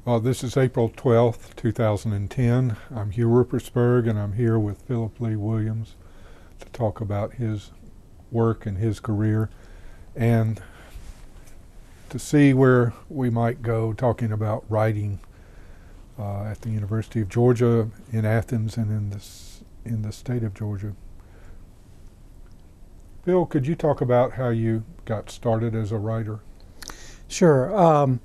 This is April 12th, 2010. I'm Hugh Ruppersburg, and I'm here with Philip Lee Williams to talk about his work and his career, and to see where we might go talking about writing at the University of Georgia in Athens and in the state of Georgia. Phil, could you talk about how you got started as a writer? Sure.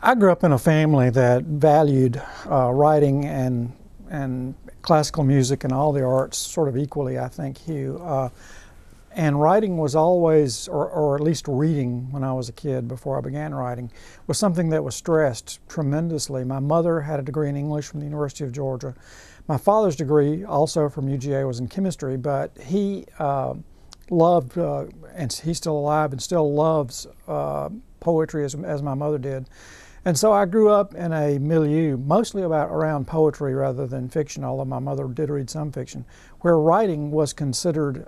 I grew up in a family that valued writing and classical music and all the arts sort of equally, I think, Hugh. And writing was always, or at least reading when I was a kid before I began writing, was something that was stressed tremendously. My mother had a degree in English from the University of Georgia. My father's degree, also from UGA, was in chemistry, but he loved, and he's still alive and still loves poetry as my mother did. And so I grew up in a milieu mostly around poetry rather than fiction, although my mother did read some fiction, where writing was considered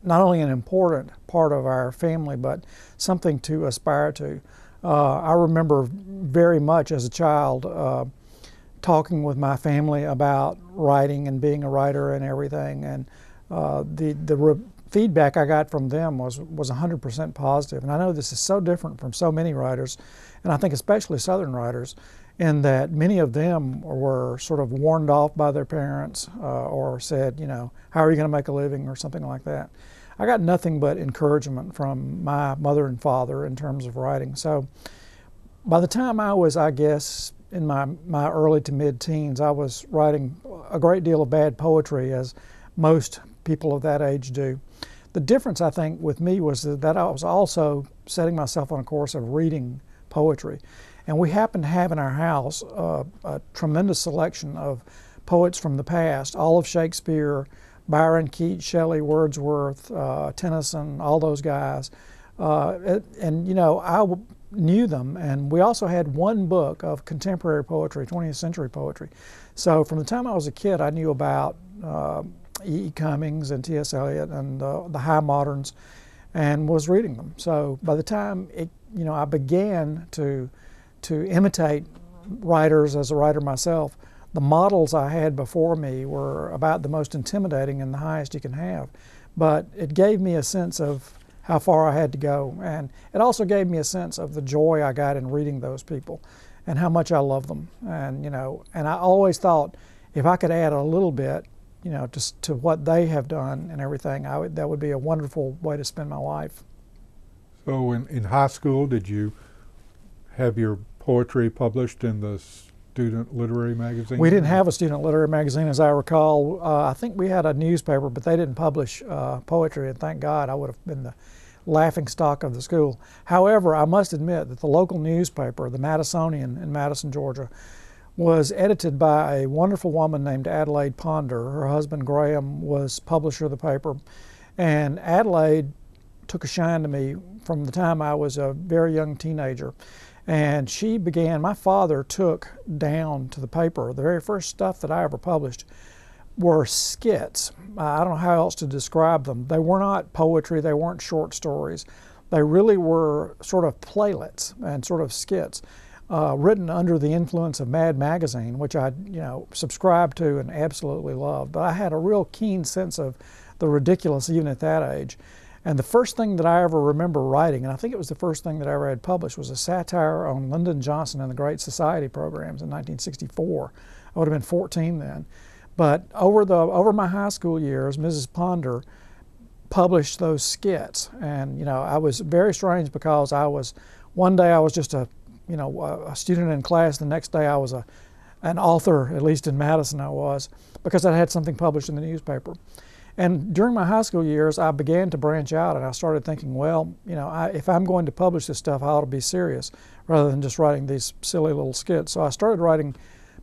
not only an important part of our family, but something to aspire to. I remember very much as a child talking with my family about writing and being a writer and everything, and the feedback I got from them was 100% positive. And I know this is so different from so many writers, and I think especially Southern writers, in that many of them were sort of warned off by their parents or said, you know, how are you going to make a living or something like that. I got nothing but encouragement from my mother and father in terms of writing. So by the time I was, I guess, in my early to mid-teens, I was writing a great deal of bad poetry, as most people of that age do. The difference, I think, with me was that I was also setting myself on a course of reading poetry. And we happened to have in our house a tremendous selection of poets from the past, all of Shakespeare, Byron, Keats, Shelley, Wordsworth, Tennyson, all those guys. And you know, I knew them, and we also had one book of contemporary poetry, 20th century poetry. So from the time I was a kid, I knew about E. E. Cummings and T.S. Eliot and the high moderns, and was reading them. So by the time I began to imitate writers as a writer myself, the models I had before me were about the most intimidating and the highest you can have. But it gave me a sense of how far I had to go, and it also gave me a sense of the joy I got in reading those people and how much I love them. And and I always thought if I could add a little bit, just to what they have done and everything, that would be a wonderful way to spend my life. So in high school, did you have your poetry published in the student literary magazine? We didn't have a student literary magazine, as I recall. I think we had a newspaper, but they didn't publish poetry, and thank God. I would have been the laughing stock of the school. However, I must admit that the local newspaper, the Madisonian in Madison, Georgia, was edited by a wonderful woman named Adelaide Ponder. Her husband Graham was publisher of the paper, and Adelaide took a shine to me from the time I was a very young teenager. And my father took down to the paper, the very first stuff that I ever published were skits. I don't know how else to describe them. They were not poetry, they weren't short stories. They really were sort of playlets and sort of skits. Written under the influence of Mad Magazine, which I subscribed to and absolutely loved. But I had a real keen sense of the ridiculous even at that age. And the first thing that I ever remember writing, and I think it was the first thing that I ever had published, was a satire on Lyndon Johnson and the Great Society programs in 1964. I would have been 14 then. But over my high school years, Mrs. Ponder published those skits. And I was very strange because one day I was just a student in class. The next day I was an author, at least in Madison I was, because I had something published in the newspaper. And during my high school years, I began to branch out, and I started thinking, well, if I'm going to publish this stuff, I ought to be serious rather than just writing these silly little skits. So I started writing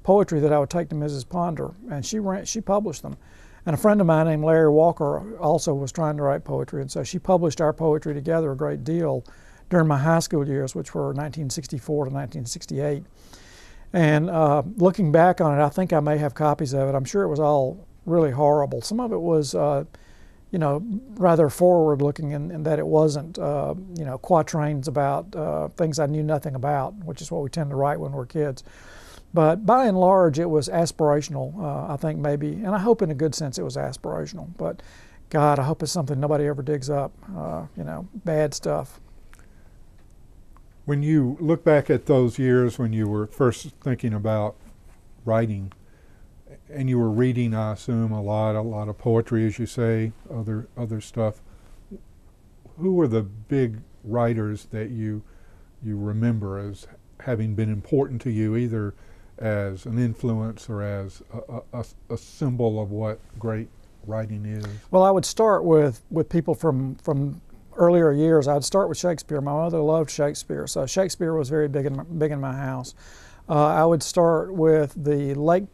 poetry that I would take to Mrs. Ponder, and she published them. And a friend of mine named Larry Walker also was trying to write poetry, and so she published our poetry together a great deal during my high school years, which were 1964 to 1968. And looking back on it, I think I may have copies of it. I'm sure it was all really horrible. Some of it was, you know, rather forward-looking in that it wasn't, you know, quatrains about things I knew nothing about, which is what we tend to write when we're kids. But by and large, it was aspirational, I think maybe, and I hope in a good sense it was aspirational. But God, I hope it's something nobody ever digs up, you know, bad stuff. When you look back at those years when you were first thinking about writing, and you were reading, I assume, a lot of poetry, as you say, other stuff, who were the big writers that you remember as having been important to you, either as an influence or as a symbol of what great writing is? Well, I would start with people from earlier years. I'd start with Shakespeare. My mother loved Shakespeare, so Shakespeare was very big in my house. I would start with the Lake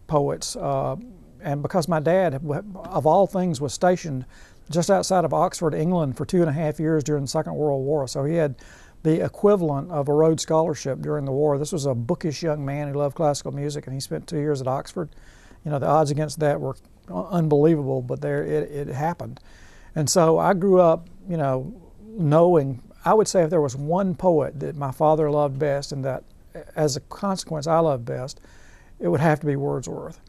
poets, and because my dad, of all things, was stationed just outside of Oxford, England for 2.5 years during the Second World War, so he had the equivalent of a Rhodes Scholarship during the war. This was a bookish young man who loved classical music, and he spent 2 years at Oxford. You know, the odds against that were unbelievable, but there it happened. And so I grew up, you know, knowing, I would say if there was one poet that my father loved best and that as a consequence I loved best, it would have to be Wordsworth.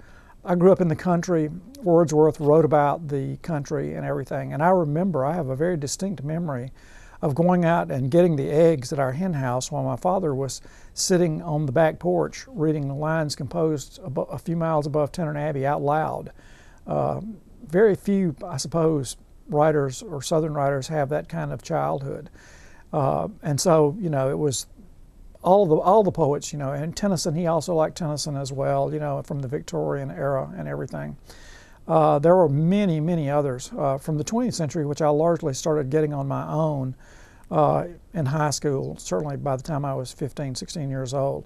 I grew up in the country. Wordsworth wrote about the country and everything, and I remember, I have a very distinct memory of going out and getting the eggs at our hen house while my father was sitting on the back porch reading the lines composed a few miles above Tennant Abbey out loud. Very few, I suppose, writers or Southern writers have that kind of childhood. And so, you know, it was all the poets, you know, and Tennyson, he also liked Tennyson as well, you know, from the Victorian era and everything. There were many, many others from the 20th century, which I largely started getting on my own in high school, certainly by the time I was 15, 16 years old.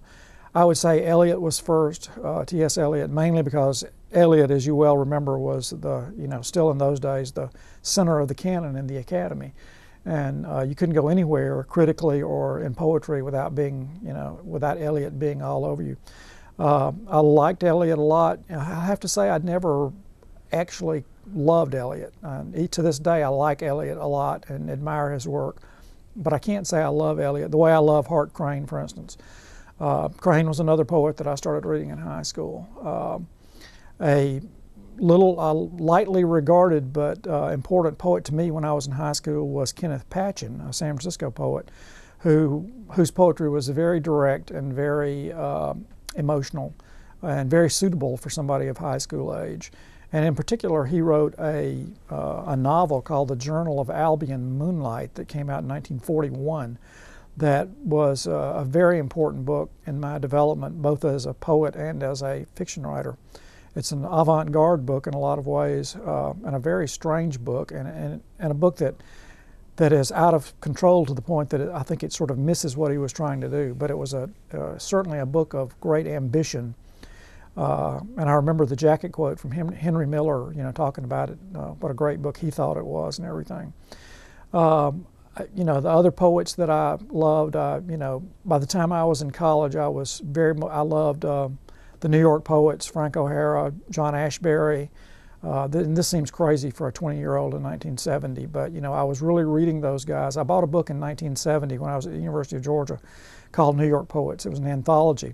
I would say Eliot was first, T.S. Eliot, mainly because Eliot, as you well remember, was the, you know, still in those days, the center of the canon in the academy. And you couldn't go anywhere critically or in poetry without being, you know, without Eliot being all over you. I liked Eliot a lot. I have to say I'd never actually loved Eliot. To this day, I like Eliot a lot and admire his work. But I can't say I love Eliot the way I love Hart Crane, for instance. Crane was another poet that I started reading in high school. A little lightly regarded but important poet to me when I was in high school was Kenneth Patchen, a San Francisco poet, whose poetry was very direct and very emotional and very suitable for somebody of high school age. And in particular, he wrote a novel called The Journal of Albion, Moonlight, that came out in 1941. That was a very important book in my development, both as a poet and as a fiction writer. It's an avant-garde book in a lot of ways, and a very strange book, and a book that is out of control to the point that I think it sort of misses what he was trying to do. But it was certainly a book of great ambition. And I remember the jacket quote from Henry Miller, you know, talking about it, what a great book he thought it was and everything. You know, the other poets that I loved, you know, by the time I was in college, I loved the New York poets, Frank O'Hara, John Ashbery. And this seems crazy for a 20-year-old in 1970, but, you know, I was really reading those guys. I bought a book in 1970 when I was at the University of Georgia called New York Poets. It was an anthology.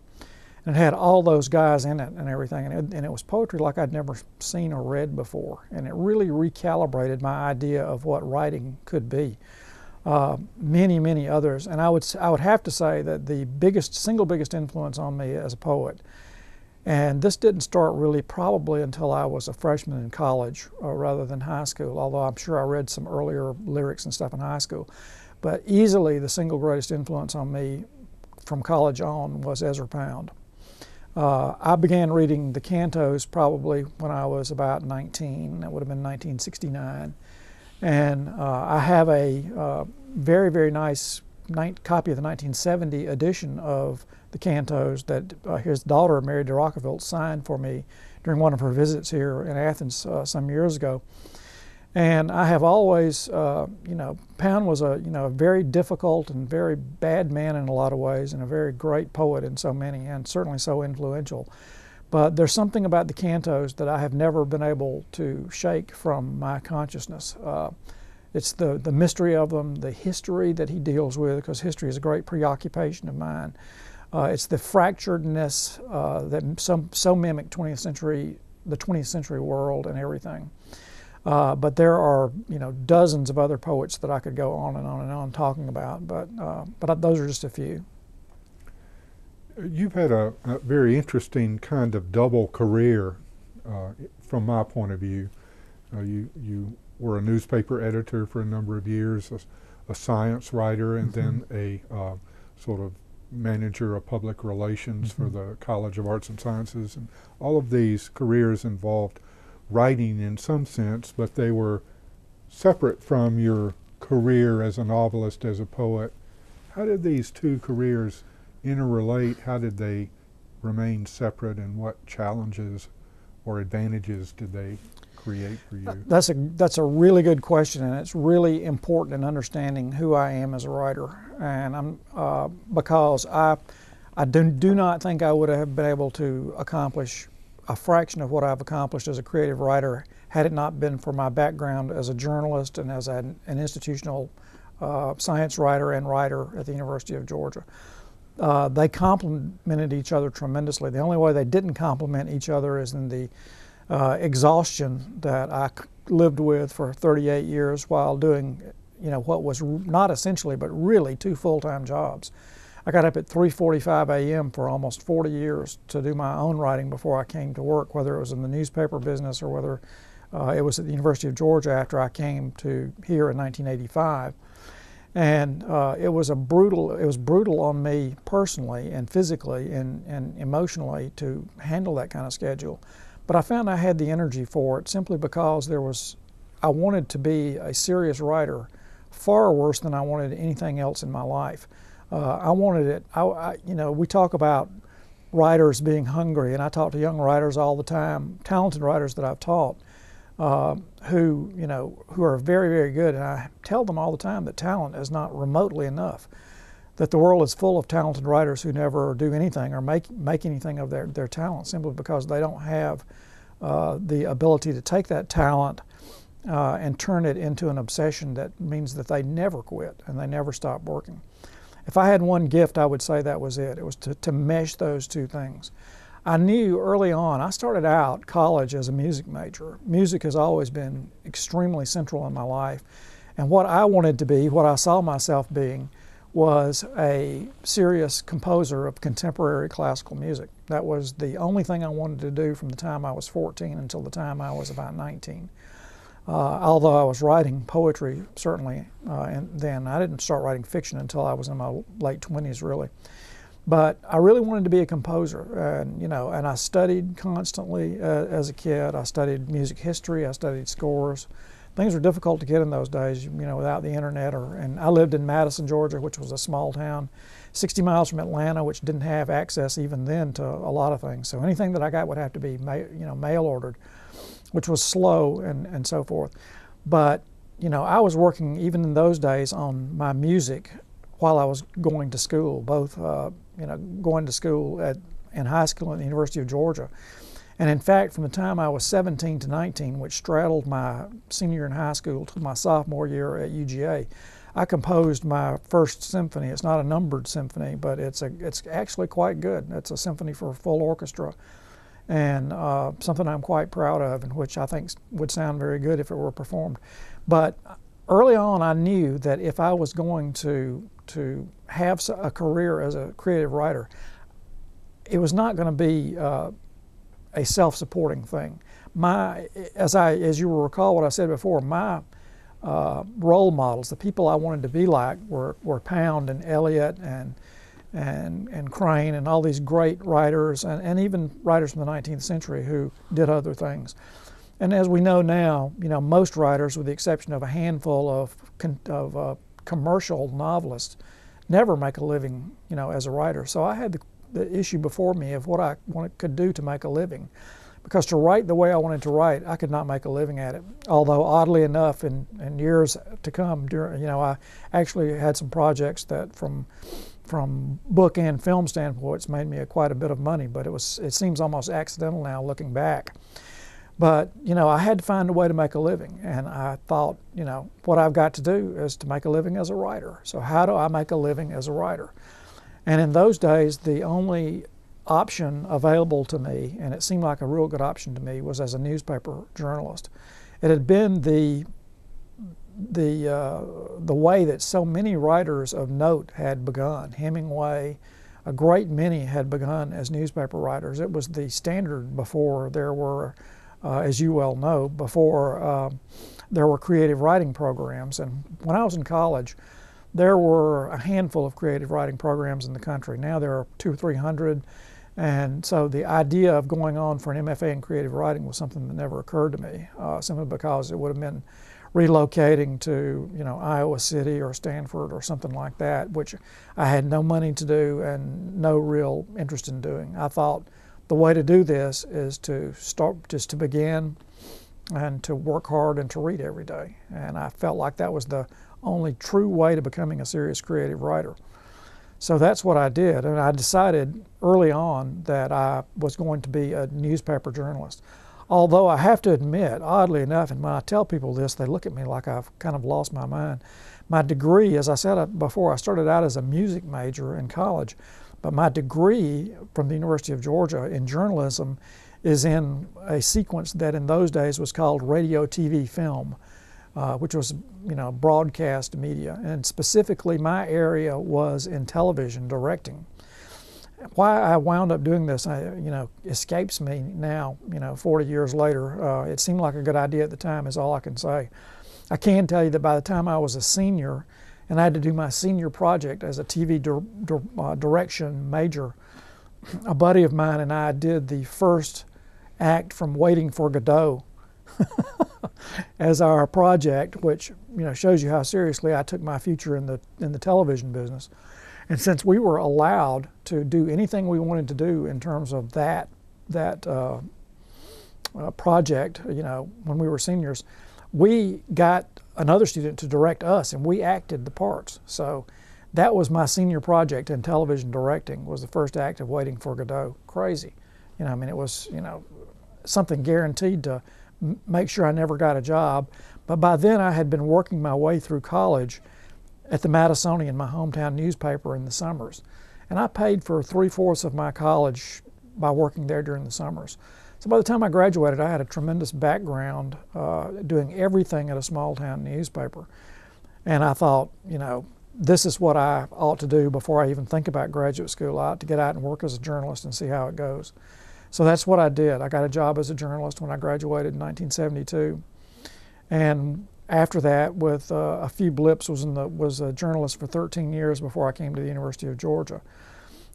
And it had all those guys in it and everything, and it was poetry like I'd never seen or read before. And it really recalibrated my idea of what writing could be. Many, many others. And I would have to say that the single biggest influence on me as a poet, and this didn't start really probably until I was a freshman in college rather than high school, although I'm sure I read some earlier lyrics and stuff in high school. But easily the single greatest influence on me from college on was Ezra Pound. I began reading the cantos probably when I was about 19. That would have been 1969. And I have a very, very nice copy of the 1970 edition of the cantos that his daughter, Mary de Rockeville, signed for me during one of her visits here in Athens some years ago. And I have always, you know, Pound was a very difficult and very bad man in a lot of ways, and a very great poet in so many, and certainly so influential. But there's something about the cantos that I have never been able to shake from my consciousness. It's the mystery of them, the history that he deals with, because history is a great preoccupation of mine. It's the fracturedness that so mimic the 20th century world and everything. But there are, dozens of other poets that I could go on and on and on talking about, but those are just a few. You've had a very interesting kind of double career from my point of view. You were a newspaper editor for a number of years, a science writer, and then a sort of manager of public relations for the College of Arts and Sciences. And all of these careers involved writing in some sense, but they were separate from your career as a novelist, as a poet. How did these two careers interrelate? How did they remain separate, and what challenges or advantages did they create for you? That's a really good question, and it's really important in understanding who I am as a writer. And because I do not think I would have been able to accomplish a fraction of what I've accomplished as a creative writer had it not been for my background as a journalist and as an institutional science writer and writer at the University of Georgia. They complemented each other tremendously. The only way they didn't complement each other is in the exhaustion that I lived with for 38 years while doing, what was not essentially but really two full-time jobs. I got up at 3:45 a.m. for almost 40 years to do my own writing before I came to work, whether it was in the newspaper business or whether it was at the University of Georgia after I came to here in 1985. And it was brutal on me personally and physically and emotionally to handle that kind of schedule. But I found I had the energy for it simply because I wanted to be a serious writer far worse than I wanted anything else in my life. I wanted it, we talk about writers being hungry, and I talk to young writers all the time, talented writers that I've taught, who are very, very good, and I tell them all the time that talent is not remotely enough, that the world is full of talented writers who never do anything or make anything of their talent simply because they don't have the ability to take that talent and turn it into an obsession that means that they never quit and they never stop working. If I had one gift, I would say that was it. It was to mesh those two things. I knew early on, I started out college as a music major. Music has always been extremely central in my life. And what I wanted to be, what I saw myself being, was a serious composer of contemporary classical music. That was the only thing I wanted to do from the time I was 14 until the time I was about 19. Although I was writing poetry, certainly, and then I didn't start writing fiction until I was in my late 20s, really. But I really wanted to be a composer, and I studied constantly as a kid. I studied music history, I studied scores. Things were difficult to get in those days, without the internet. And I lived in Madison, Georgia, which was a small town, 60 miles from Atlanta, which didn't have access even then to a lot of things. So anything that I got would have to be, mail ordered, which was slow and so forth. But I was working even in those days on my music while I was going to school, both going to school in high school at the University of Georgia. And in fact, from the time I was 17 to 19, which straddled my senior year in high school to my sophomore year at UGA, I composed my first symphony. It's not a numbered symphony, but it's actually quite good. It's a symphony for full orchestra, and something I'm quite proud of, and which I think would sound very good if it were performed. But early on, I knew that if I was going to have a career as a creative writer, it was not going to be a self-supporting thing. As you will recall what I said before, my role models, the people I wanted to be like, were Pound and Eliot and Crane and all these great writers, and even writers from the 19th century who did other things. And as we know now, most writers, with the exception of a handful of commercial novelists, never make a living, as a writer. So I had the issue before me of what I could do to make a living. Because to write the way I wanted to write, I could not make a living at it. Although oddly enough, in years to come, I actually had some projects that from from book and film standpoint, it's made me quite a bit of money, but it seems almost accidental now looking back. But, you know, I had to find a way to make a living, and I thought, you know, what I've got to do is to make a living as a writer. So how do I make a living as a writer? And in those days, the only option available to me, and it seemed like a real good option to me, was as a newspaper journalist. It had been the way that so many writers of note had begun. Hemingway, a great many had begun as newspaper writers. It was the standard before there were, as you well know, before there were creative writing programs. And when I was in college, there were a handful of creative writing programs in the country. Now there are 200 or 300. And so the idea of going on for an MFA in creative writing was something that never occurred to me, simply because it would have been relocating to, you know, Iowa City or Stanford or something like that, which I had no money to do and no real interest in doing. I thought the way to do this is to start just to begin and to work hard and to read every day. And I felt like that was the only true way to becoming a serious creative writer. So that's what I did, and I decided early on that I was going to be a newspaper journalist. Although I have to admit, oddly enough, and when I tell people this, they look at me like I've kind of lost my mind. My degree, as I said before, I started out as a music major in college, but my degree from the University of Georgia in journalism is in a sequence that in those days was called radio, TV, film, which was, you know, broadcast media. And specifically, my area was in television directing. Why I wound up doing this, you know, escapes me now, you know, 40 years later. It seemed like a good idea at the time is all I can say. I can tell you that by the time I was a senior and I had to do my senior project as a TV direction major, a buddy of mine and I did the first act from Waiting for Godot as our project, which, you know, shows you how seriously I took my future in the television business. And since we were allowed to do anything we wanted to do in terms of that project, you know, when we were seniors, we got another student to direct us, and we acted the parts. So that was my senior project in television directing, was the first act of Waiting for Godot. Crazy. You know, I mean, it was, you know, something guaranteed to make sure I never got a job. But by then I had been working my way through college at the Madisonian, my hometown newspaper, in the summers. And I paid for 3/4 of my college by working there during the summers. So by the time I graduated, I had a tremendous background doing everything at a small town newspaper. And I thought, you know, this is what I ought to do before I even think about graduate school. I ought to get out and work as a journalist and see how it goes. So that's what I did. I got a job as a journalist when I graduated in 1972. And after that, with a few blips, was a journalist for 13 years before I came to the University of Georgia.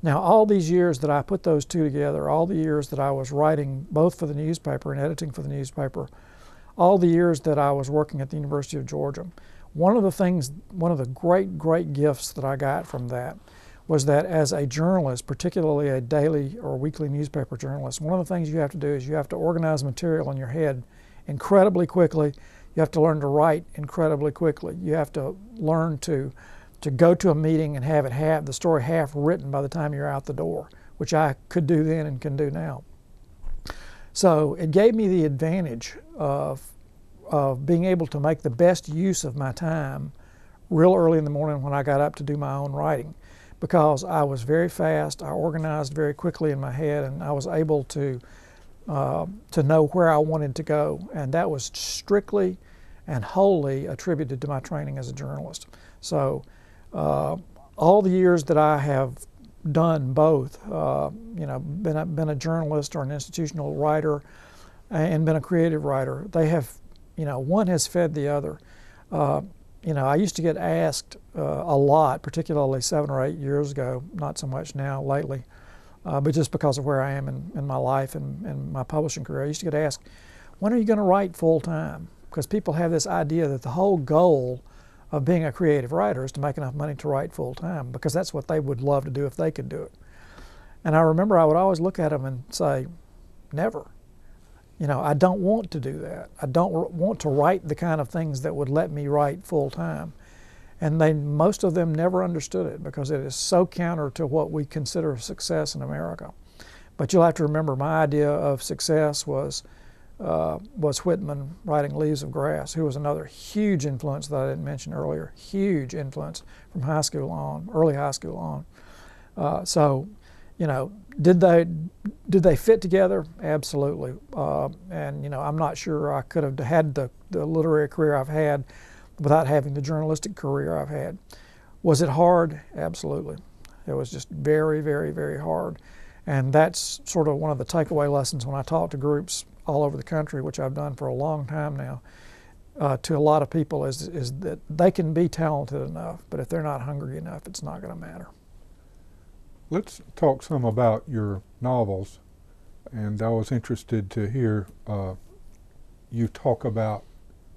Now, all these years that I put those two together, all the years that I was writing both for the newspaper and editing for the newspaper, all the years that I was working at the University of Georgia, one of the great gifts that I got from that was that as a journalist, particularly a daily or weekly newspaper journalist, one of the things you have to do is you have to organize material in your head incredibly quickly. You have to learn to write incredibly quickly. You have to learn to go to a meeting and have the story half written by the time you're out the door, which I could do then and can do now. So it gave me the advantage of being able to make the best use of my time real early in the morning when I got up to do my own writing, because I was very fast, I organized very quickly in my head, and I was able to know where I wanted to go. And that was strictly and wholly attributed to my training as a journalist. So all the years that I have done both, you know, been a journalist or an institutional writer and been a creative writer, they have, you know, one has fed the other. You know, I used to get asked a lot, particularly 7 or 8 years ago, not so much now lately, but just because of where I am in my life and my publishing career. I used to get asked, when are you going to write full time? Because people have this idea that the whole goal of being a creative writer is to make enough money to write full time, because that's what they would love to do if they could do it. And I remember I would always look at them and say, never. You know, I don't want to do that. I don't want to write the kind of things that would let me write full time. And most of them never understood it because it is so counter to what we consider success in America. But you'll have to remember, my idea of success was Whitman writing Leaves of Grass, who was another huge influence that I didn't mention earlier, huge influence from high school on, early high school on. So, you know, did they fit together? Absolutely. And, you know, I'm not sure I could have had the literary career I've had without having the journalistic career I've had. Was it hard? Absolutely. It was just very, very, very hard. And that's sort of one of the takeaway lessons when I talk to groups all over the country, which I've done for a long time now, to a lot of people is that they can be talented enough, but if they're not hungry enough, it's not going to matter. Let's talk some about your novels, and I was interested to hear you talk about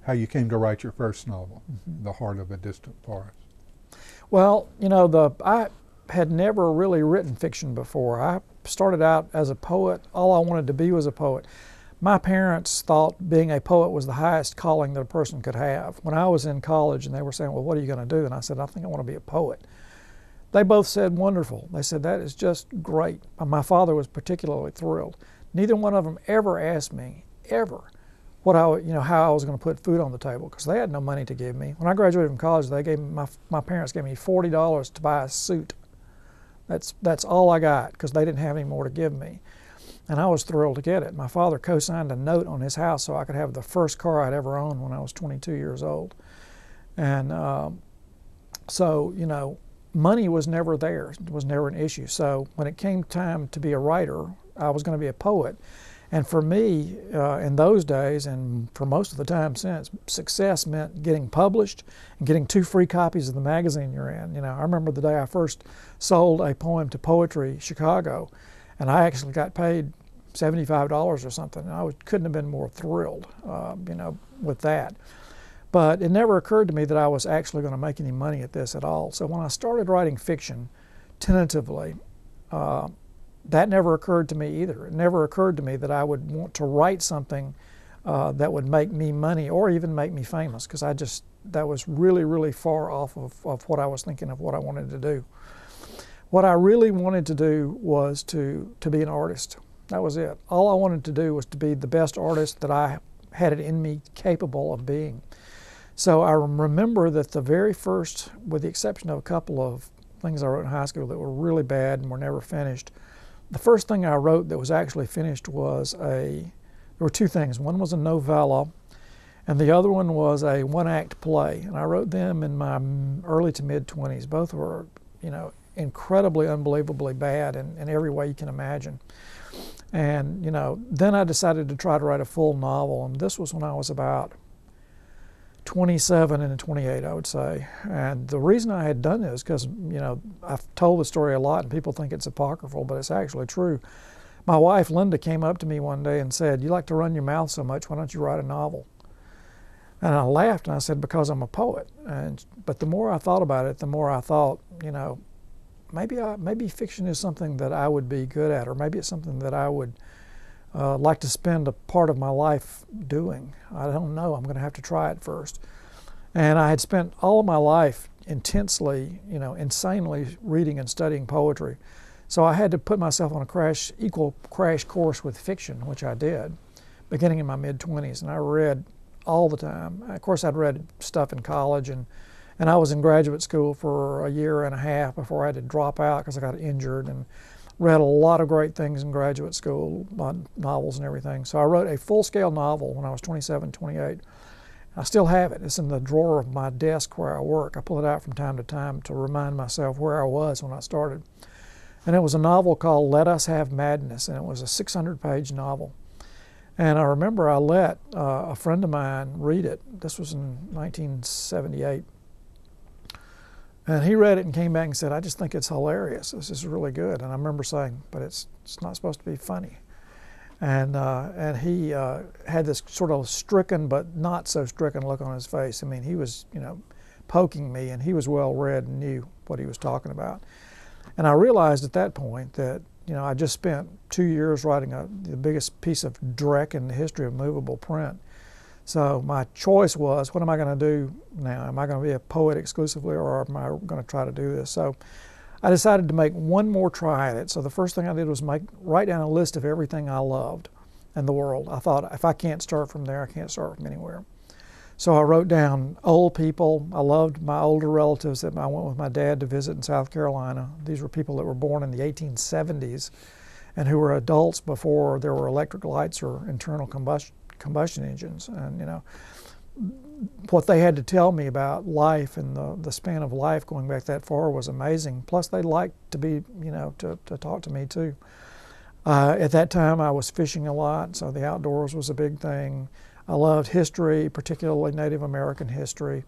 how you came to write your first novel, The Heart of a Distant Forest. Well, you know, I had never really written fiction before. I started out as a poet. All I wanted to be was a poet. My parents thought being a poet was the highest calling that a person could have. When I was in college and they were saying, well, what are you going to do? And I said, I think I want to be a poet. They both said, wonderful. They said, that is just great. My father was particularly thrilled. Neither one of them ever asked me, ever, how I was going to put food on the table, because they had no money to give me. When I graduated from college, my parents gave me $40 to buy a suit. That's all I got, because they didn't have any more to give me. And I was thrilled to get it. My father co-signed a note on his house so I could have the first car I'd ever owned when I was 22 years old. And so, you know, money was never there. It was never an issue. So when it came time to be a writer, I was going to be a poet. And for me, in those days, and for most of the time since, success meant getting published and getting 2 free copies of the magazine you're in. You know, I remember the day I first sold a poem to Poetry Chicago, and I actually got paid $75 or something. And I couldn't have been more thrilled, you know, with that. But it never occurred to me that I was actually going to make any money at this at all. So when I started writing fiction, tentatively, that never occurred to me either. It never occurred to me that I would want to write something that would make me money or even make me famous, because that was really, really far off of what I was thinking of what I wanted to do. What I really wanted to do was to be an artist. That was it. All I wanted to do was to be the best artist that I had it in me capable of being. So I remember that the very first, with the exception of a couple of things I wrote in high school that were really bad and were never finished, the first thing I wrote that was actually finished was there were 2 things. One was a novella, and the other one was a 1-act play. And I wrote them in my early to mid-20s. Both were, you know, incredibly, unbelievably bad in every way you can imagine. And, you know, then I decided to try to write a full novel, and this was when I was about 27 and 28, I would say. And the reason I had done this, because, you know, I've told the story a lot and people think it's apocryphal, but it's actually true. My wife, Linda, came up to me one day and said, you like to run your mouth so much, why don't you write a novel? And I laughed and I said, because I'm a poet. But the more I thought about it, the more I thought, you know, maybe fiction is something that I would be good at, or maybe it's something that I would like to spend a part of my life doing. I don't know. I'm going to have to try it first. And I had spent all of my life intensely, you know, insanely reading and studying poetry. So I had to put myself on a equal crash course with fiction, which I did, beginning in my mid-20s. And I read all the time. Of course, I'd read stuff in college, and I was in graduate school for a year and a half before I had to drop out because I got injured, and read a lot of great things in graduate school, novels and everything. So I wrote a full-scale novel when I was 27, 28. I still have it. It's in the drawer of my desk where I work. I pull it out from time to time to remind myself where I was when I started. And it was a novel called Let Us Have Madness, and it was a 600-page novel. And I remember I let a friend of mine read it. This was in 1978. And he read it and came back and said, I just think it's hilarious. This is really good. And I remember saying, but it's not supposed to be funny. And he had this sort of stricken but not so stricken look on his face. I mean, he was, you know, poking me, and he was well read and knew what he was talking about. And I realized at that point that, you know, I just spent 2 years writing the biggest piece of dreck in the history of movable print. So my choice was, what am I going to do now? Am I going to be a poet exclusively, or am I going to try to do this? So I decided to make one more try at it. So the first thing I did was write down a list of everything I loved in the world. I thought, if I can't start from there, I can't start from anywhere. So I wrote down old people. I loved my older relatives that I went with my dad to visit in South Carolina. These were people that were born in the 1870s and who were adults before there were electric lights or internal combustion engines. And, you know, what they had to tell me about life and the span of life going back that far was amazing. Plus, they liked to be, you know, to talk to me too. At that time, I was fishing a lot, so the outdoors was a big thing. I loved history, particularly Native American history,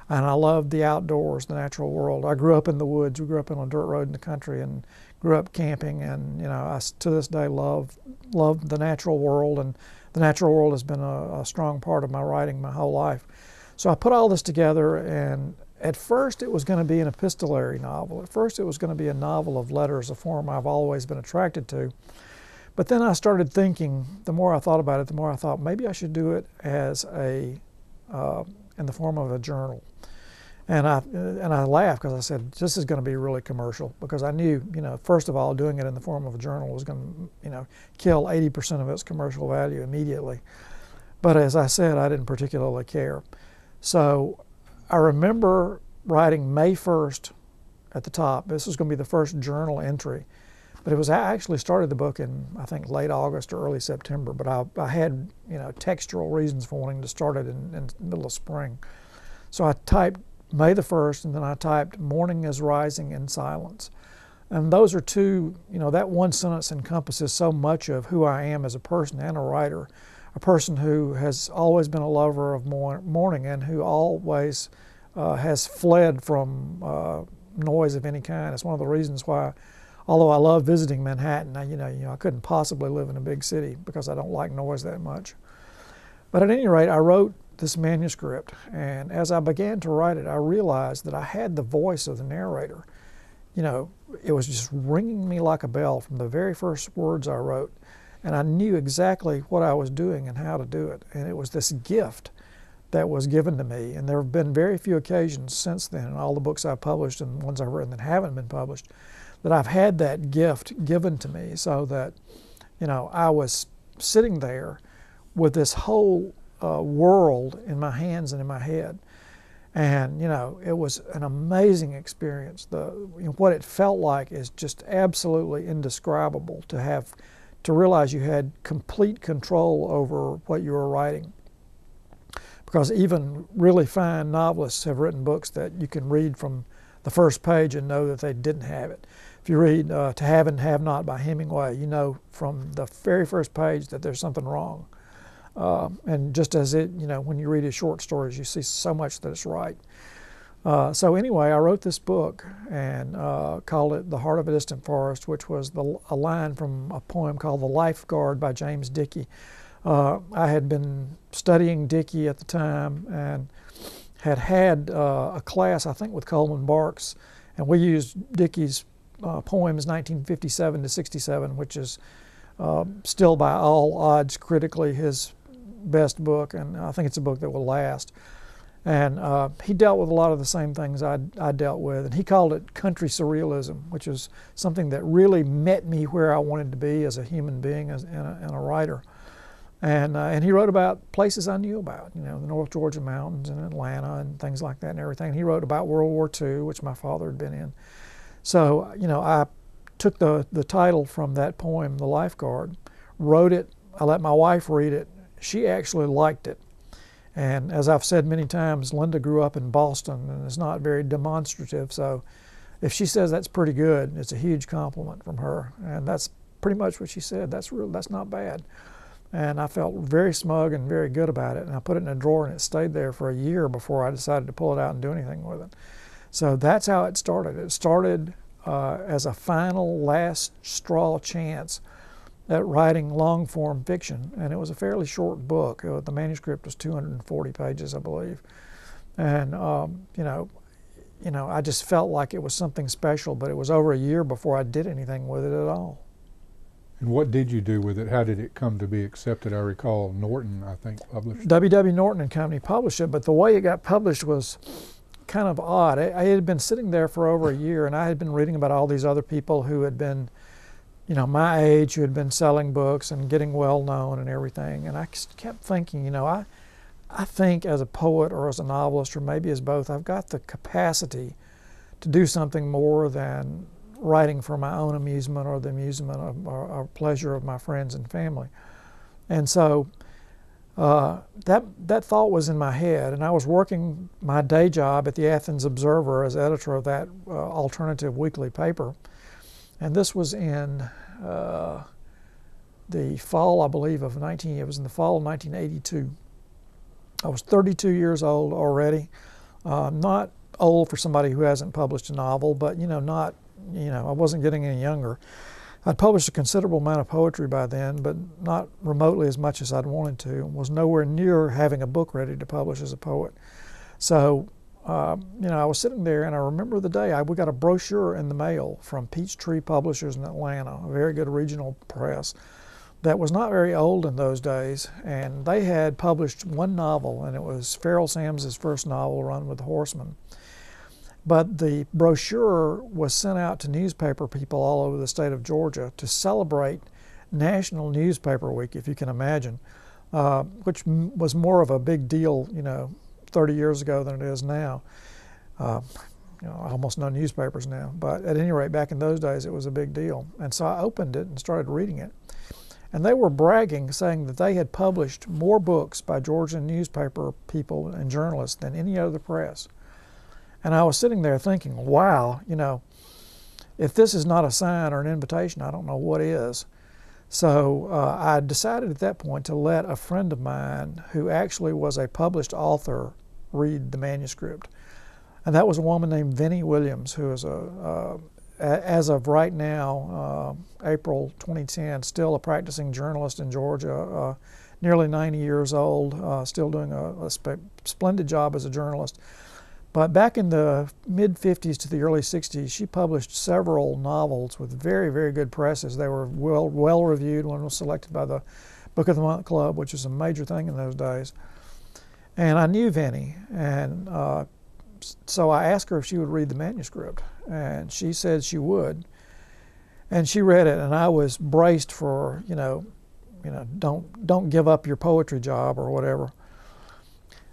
and I loved the outdoors, the natural world. I grew up in the woods. We grew up on a dirt road in the country and grew up camping, and, you know, I to this day love the natural world, and the natural world has been a strong part of my writing my whole life. So I put all this together, and at first it was going to be an epistolary novel. At first it was going to be a novel of letters, a form I've always been attracted to. But then I started thinking, the more I thought about it, the more I thought maybe I should do it as in the form of a journal. And I laughed because I said, this is going to be really commercial, because I knew, you know, first of all, doing it in the form of a journal was going to, you know, kill 80% of its commercial value immediately. But as I said, I didn't particularly care. So I remember writing May 1st at the top. This was going to be the first journal entry. But it was, I actually started the book in, I think, late August or early September. But I had, you know, textual reasons for wanting to start it in the middle of spring. So I typed May the 1st, and then I typed morning is rising in silence. And those are two, you know, that one sentence encompasses so much of who I am as a person and a writer. A person who has always been a lover of morning and who always has fled from noise of any kind. It's one of the reasons why, although I love visiting Manhattan, I couldn't possibly live in a big city because I don't like noise that much. But at any rate, I wrote this manuscript, and as I began to write it, I realized that I had the voice of the narrator. You know, it was just ringing me like a bell from the very first words I wrote, and I knew exactly what I was doing and how to do it. And it was this gift that was given to me, and there have been very few occasions since then, in all the books I've published and the ones I've written that haven't been published, that I've had that gift given to me, so that, you know, I was sitting there with this whole world in my hands and in my head. And, you know, it was an amazing experience. What it felt like is just absolutely indescribable, to realize you had complete control over what you were writing. Because even really fine novelists have written books that you can read from the first page and know that they didn't have it. If you read To Have and Have Not by Hemingway, you know from the very first page that there's something wrong. And just as when you read his short stories, you see so much that it's right. So anyway, I wrote this book and called it The Heart of a Distant Forest, which was a line from a poem called The Lifeguard by James Dickey. I had been studying Dickey at the time and had a class, I think, with Coleman Barks, and we used Dickey's poems 1957 to 67, which is still by all odds critically his best book, and I think it's a book that will last. And he dealt with a lot of the same things I dealt with, and he called it country surrealism, which is something that really met me where I wanted to be as a human being and a writer. And he wrote about places I knew about, you know, the North Georgia mountains and Atlanta and things like that and everything. And he wrote about World War II, which my father had been in. So, you know, I took the title from that poem, The Lifeguard, wrote it, I let my wife read it. She actually liked it. And as I've said many times, Linda grew up in Boston and is not very demonstrative, so if she says that's pretty good, it's a huge compliment from her. And that's pretty much what she said. That's not bad. And I felt very smug and very good about it. And I put it in a drawer, and it stayed there for a year before I decided to pull it out and do anything with it. So that's how it started. It started as a final last straw chance at writing long-form fiction, and it was a fairly short book. The manuscript was 240 pages, I believe. And I just felt like it was something special, but it was over a year before I did anything with it at all. And what did you do with it? How did it come to be accepted? I recall Norton, I think, published it. W.W. Norton and Company published it, but the way it got published was kind of odd. I had been sitting there for over a year, and I had been reading about all these other people who had been, you know, my age, who had been selling books and getting well known and everything. And I kept thinking, you know, I think as a poet or as a novelist or maybe as both, I've got the capacity to do something more than writing for my own amusement or the amusement or pleasure of my friends and family. And so that thought was in my head, and I was working my day job at the Athens Observer as editor of that alternative weekly paper. And this was in the fall, I believe, it was in the fall of 1982. I was 32 years old already, not old for somebody who hasn't published a novel, but I wasn't getting any younger. I'd published a considerable amount of poetry by then, but not remotely as much as I'd wanted to, and was nowhere near having a book ready to publish as a poet. So, I was sitting there, and I remember the day we got a brochure in the mail from Peachtree Publishers in Atlanta, a very good regional press that was not very old in those days, and they had published one novel, and it was Pharoah Sams's first novel, Run with the Horseman. But the brochure was sent out to newspaper people all over the state of Georgia to celebrate National Newspaper Week, if you can imagine, which was more of a big deal, 30 years ago than it is now. Almost no newspapers now. But at any rate, back in those days, it was a big deal. And so I opened it and started reading it. And they were bragging, saying that they had published more books by Georgian newspaper people and journalists than any other press. And I was sitting there thinking, wow, if this is not a sign or an invitation, I don't know what is. So I decided at that point to let a friend of mine who actually was a published author read the manuscript. And that was a woman named Vinnie Williams, who is as of right now, April 2010, still a practicing journalist in Georgia, nearly 90 years old, still doing a splendid job as a journalist. But back in the mid-50s to the early 60s, she published several novels with very, very good presses. They were well reviewed. One was selected by the Book of the Month Club, which was a major thing in those days. And I knew Vinnie, and so I asked her if she would read the manuscript, and she said she would. And she read it, and I was braced for, don't give up your poetry job or whatever.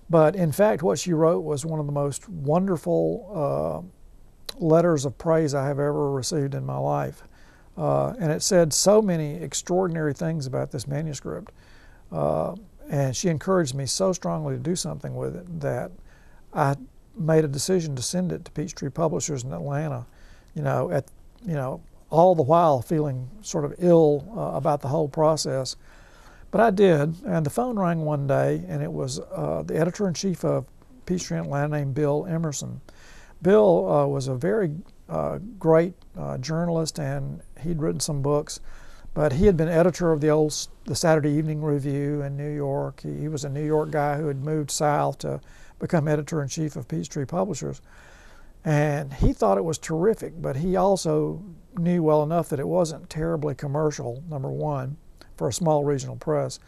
But in fact, what she wrote was one of the most wonderful letters of praise I have ever received in my life. And it said so many extraordinary things about this manuscript. And she encouraged me so strongly to do something with it that I made a decision to send it to Peachtree Publishers in Atlanta, all the while feeling sort of ill about the whole process. But I did, and the phone rang one day, and it was the editor-in-chief of Peachtree in Atlanta named Bill Emerson. Bill was a very great journalist, and he'd written some books, but he had been editor of the Saturday Evening Review in New York. He was a New York guy who had moved south to become editor-in-chief of Peachtree Publishers. And he thought it was terrific, but he also knew well enough that it wasn't terribly commercial, number one, for a small regional press.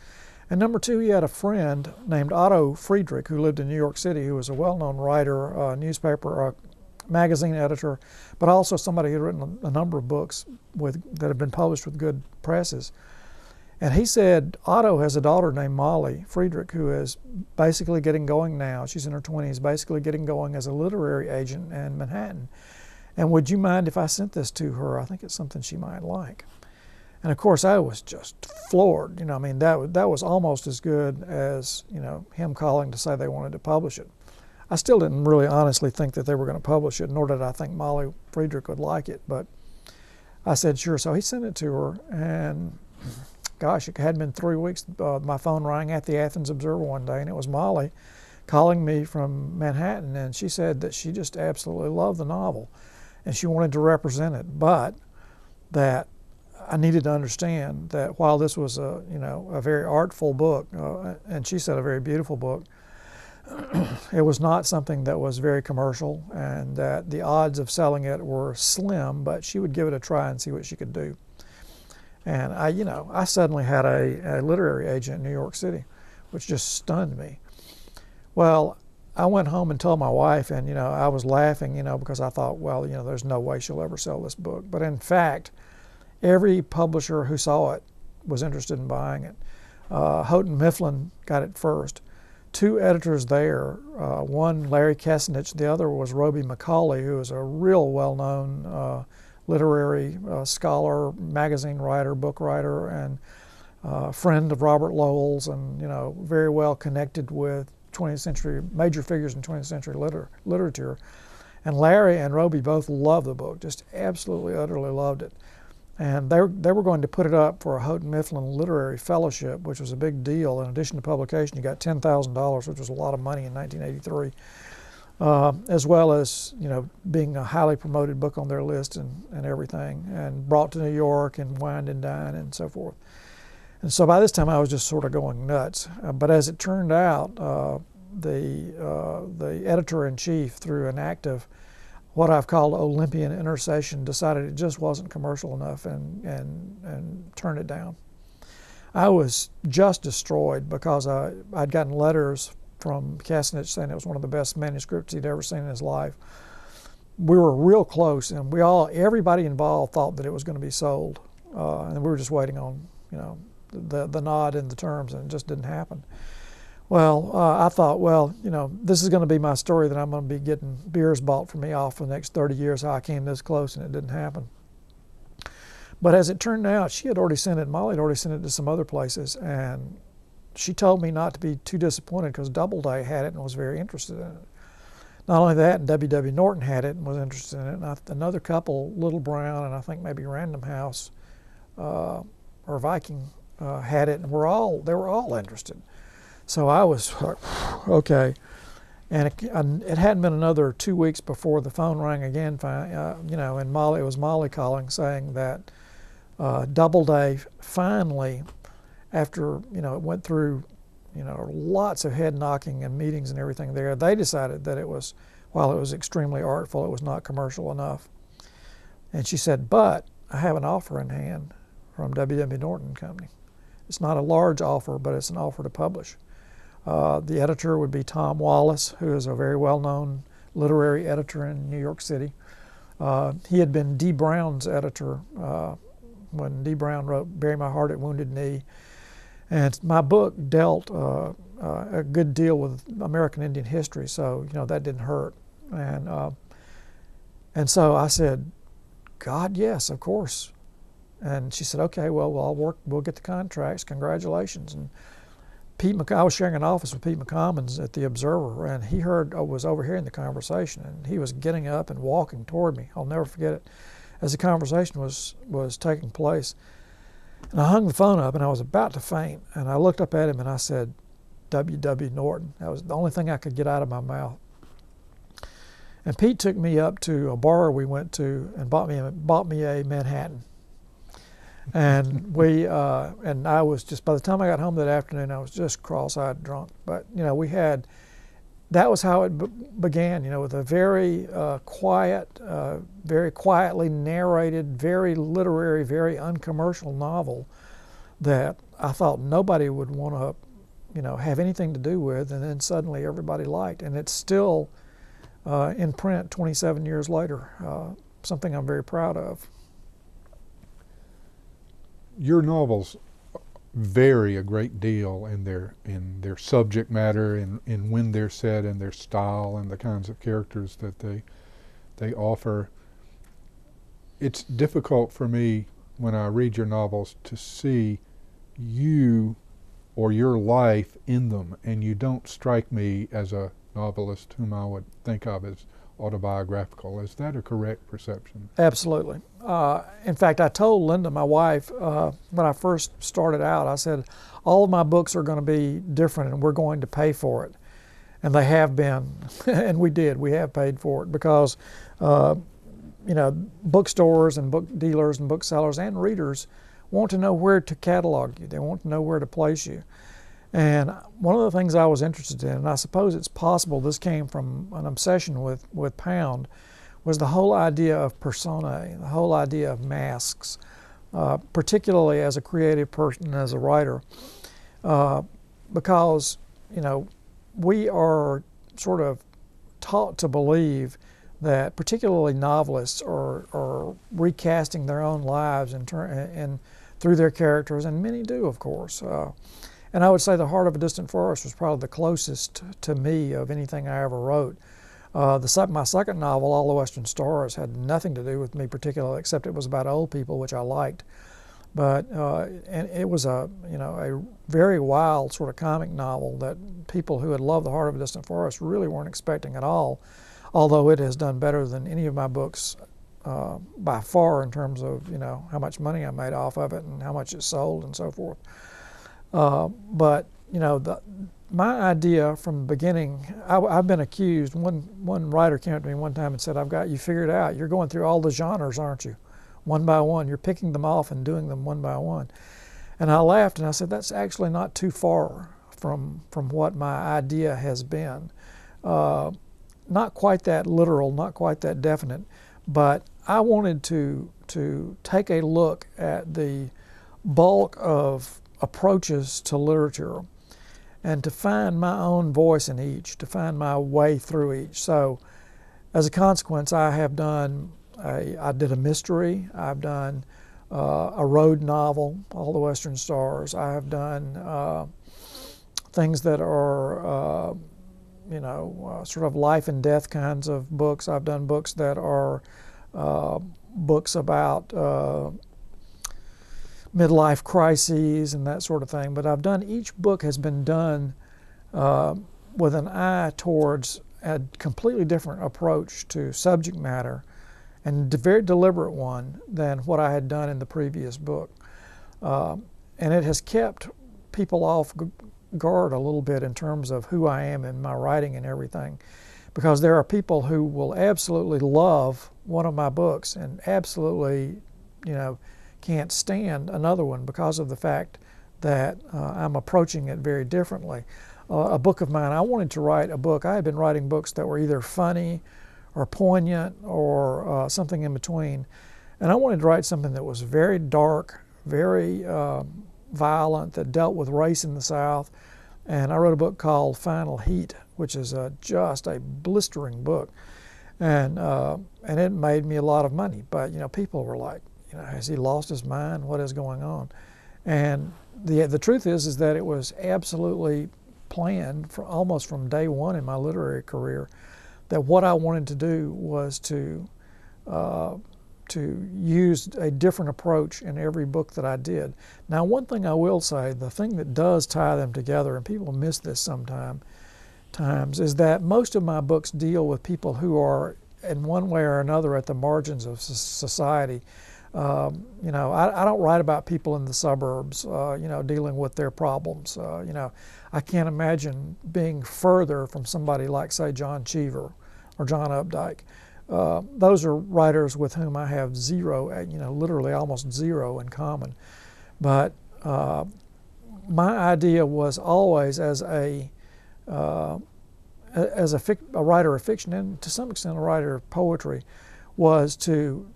And number two, he had a friend named Otto Friedrich who lived in New York City, who was a well-known writer, newspaper, magazine editor, but also somebody who had written a number of books that had been published with good presses. And he said, Otto has a daughter named Molly Friedrich who is basically getting going now. She's in her 20s, basically getting going as a literary agent in Manhattan. And would you mind if I sent this to her? I think it's something she might like. And of course, I was just floored. That was almost as good as, him calling to say they wanted to publish it. I still didn't really honestly think that they were going to publish it, nor did I think Molly Friedrich would like it. But I said, sure. So he sent it to her, and gosh, it hadn't been 3 weeks. My phone rang at the Athens Observer one day, and it was Molly calling me from Manhattan, and she said that she just absolutely loved the novel, and she wanted to represent it, but that I needed to understand that while this was a very artful book, and she said a very beautiful book, it was not something that was very commercial, and that the odds of selling it were slim, but she would give it a try and see what she could do. And I suddenly had a literary agent in New York City, which just stunned me. Well, I went home and told my wife, and I was laughing, because I thought, well, there's no way she'll ever sell this book. But in fact, every publisher who saw it was interested in buying it. Houghton Mifflin got it first. Two editors there, one Larry Kessenich, the other was Roby Macaulay, who is a real well-known literary scholar, magazine writer, book writer, and friend of Robert Lowell's, and very well connected with 20th century major figures in 20th century literature. And Larry and Roby both loved the book, just absolutely, utterly loved it. And they were going to put it up for a Houghton Mifflin Literary Fellowship, which was a big deal. In addition to publication, you got $10,000, which was a lot of money in 1983, as well as being a highly promoted book on their list and everything, and brought to New York and wined and dined and so forth. And so by this time, I was just sort of going nuts. But as it turned out, the editor-in-chief, through an act of what I've called Olympian intercession, decided it just wasn't commercial enough and turned it down. I was just destroyed because I'd gotten letters from Kessenich saying it was one of the best manuscripts he'd ever seen in his life. We were real close, and everybody involved thought that it was going to be sold, and we were just waiting on the nod and the terms, and it just didn't happen. Well, I thought, well, this is going to be my story, that I'm going to be getting beers bought for me off for the next 30 years, how I came this close, and it didn't happen. But as it turned out, she had already sent it, Molly had already sent it to some other places, and she told me not to be too disappointed because Doubleday had it and was very interested in it. Not only that, and W.W. Norton had it and was interested in it, and another couple, Little Brown and I think maybe Random House or Viking, had it, and they were all interested. So I was okay, and it hadn't been another 2 weeks before the phone rang again. And it was Molly calling, saying that Doubleday finally, after it went through lots of head knocking and meetings and everything there, they decided that while it was extremely artful, it was not commercial enough. And she said, but I have an offer in hand from W.W. Norton Company. It's not a large offer, but it's an offer to publish. The editor would be Tom Wallace, who is a very well-known literary editor in New York City. He had been D. Brown's editor when D. Brown wrote Bury My Heart at Wounded Knee. And my book dealt a good deal with American Indian history, so that didn't hurt. And so I said, God, yes, of course. And she said, okay, well, we'll get the contracts, congratulations. And I was sharing an office with Pete McCommons at the Observer, and he was overhearing the conversation, and he was getting up and walking toward me. I'll never forget it. As the conversation was taking place, and I hung the phone up, and I was about to faint, and I looked up at him, and I said, W.W. Norton. That was the only thing I could get out of my mouth. And Pete took me up to a bar we went to and bought me a Manhattan. And and I was just, by the time I got home that afternoon, I was just cross-eyed drunk. But that was how it began. With a very quiet, very quietly narrated, very literary, very uncommercial novel that I thought nobody would want to, have anything to do with, and then suddenly everybody liked, and it's still in print 27 years later. Something I'm very proud of. Your novels vary a great deal in their subject matter, in when they're set, and their style, and the kinds of characters that they offer. It's difficult for me when I read your novels to see you or your life in them, and you don't strike me as a novelist whom I would think of as autobiographical. Is that a correct perception? Absolutely. In fact, I told Linda, my wife, when I first started out, I said, all of my books are going to be different and we're going to pay for it. And they have been, and we did. We have paid for it because, bookstores and book dealers and booksellers and readers want to know where to catalog you. They want to know where to place you. And one of the things I was interested in, and I suppose it's possible this came from an obsession with Pound, was the whole idea of personae, the whole idea of masks. particularly as a creative person, as a writer, because, you know, we are sort of taught to believe that particularly novelists are recasting their own lives and through their characters, and many do, of course. And I would say The Heart of a Distant Forest was probably the closest to me of anything I ever wrote. My second novel, All the Western Stars, had nothing to do with me particularly, except it was about old people, which I liked. But and it was a very wild sort of comic novel that people who had loved The Heart of a Distant Forest really weren't expecting at all. Although it has done better than any of my books by far in terms of how much money I made off of it and how much it sold and so forth. But my idea from the beginning, I've been accused. One writer came up to me one time and said, "I've got you figured out. You're going through all the genres, aren't you? One by one. You're picking them off and doing them one by one." And I laughed and I said, "That's actually not too far from what my idea has been. Not quite that literal, not quite that definite, but I wanted to take a look at the bulk of approaches to literature and to find my own voice in each, to find my way through each." So as a consequence, I did a mystery, I've done a road novel, All the Western Stars. I have done things that are sort of life and death kinds of books. I've done books that are books about midlife crises and that sort of thing. But each book has been done with an eye towards a completely different approach to subject matter, and a very deliberate one than what I had done in the previous book. And it has kept people off guard a little bit in terms of who I am in my writing and everything, because there are people who will absolutely love one of my books and absolutely can't stand another one because of the fact that I'm approaching it very differently. A book of mine, I wanted to write a book. I had been writing books that were either funny or poignant or something in between, and I wanted to write something that was very dark, very violent, that dealt with race in the South. And I wrote a book called Final Heat, which is just a blistering book, and it made me a lot of money. But people were like, has he lost his mind? What is going on? And the truth is that it was absolutely planned almost from day one in my literary career, that what I wanted to do was to use a different approach in every book that I did. Now, one thing I will say, the thing that does tie them together, and people miss this sometimes, is that most of my books deal with people who are in one way or another at the margins of society. I don't write about people in the suburbs, dealing with their problems. I can't imagine being further from somebody like, say, John Cheever or John Updike. Those are writers with whom I have zero, literally almost zero in common. But my idea was always as a writer of fiction, and to some extent a writer of poetry, was to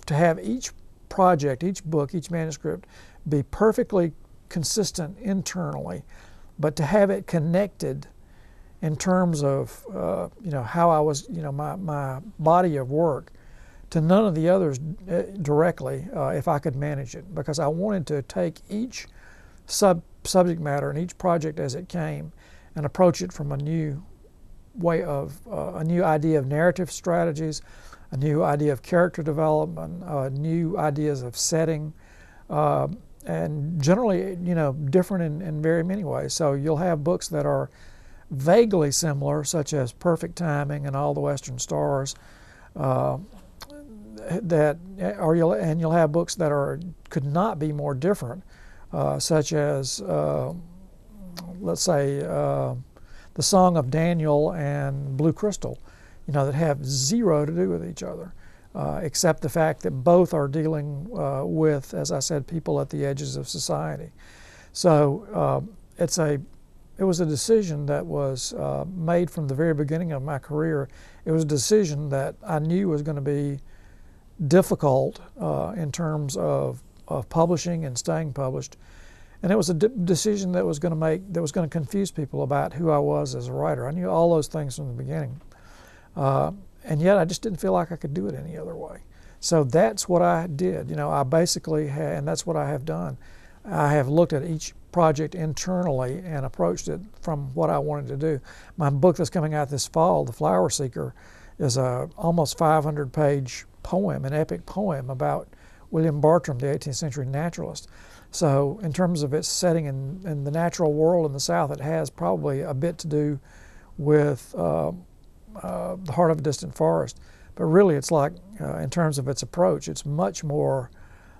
have each project, each book, each manuscript be perfectly consistent internally, but to have it connected in terms of how I was, my body of work, to none of the others directly, if I could manage it, because I wanted to take each subject matter and each project as it came and approach it from a new way of a new idea of narrative strategies, a new idea of character development, new ideas of setting, and generally, different in very many ways. So you'll have books that are vaguely similar, such as Perfect Timing and All the Western Stars, you'll have books that could not be more different, such as let's say The Song of Daniel and Blue Crystal, that have zero to do with each other, except the fact that both are dealing with, as I said, people at the edges of society. So it was a decision that was made from the very beginning of my career. It was a decision that I knew was going to be difficult in terms of of publishing and staying published. And it was a decision that was going to confuse people about who I was as a writer. I knew all those things from the beginning. And yet I just didn't feel like I could do it any other way. So that's what I did. You know, I basically had, and that's what I have done. I have looked at each project internally and approached it from what I wanted to do. My book that's coming out this fall, The Flower Seeker, is a almost 500-page poem, an epic poem about William Bartram, the 18th century naturalist. So in terms of its setting in the natural world in the South, it has probably a bit to do with The Heart of a Distant Forest. But really it's like, in terms of its approach, it's much more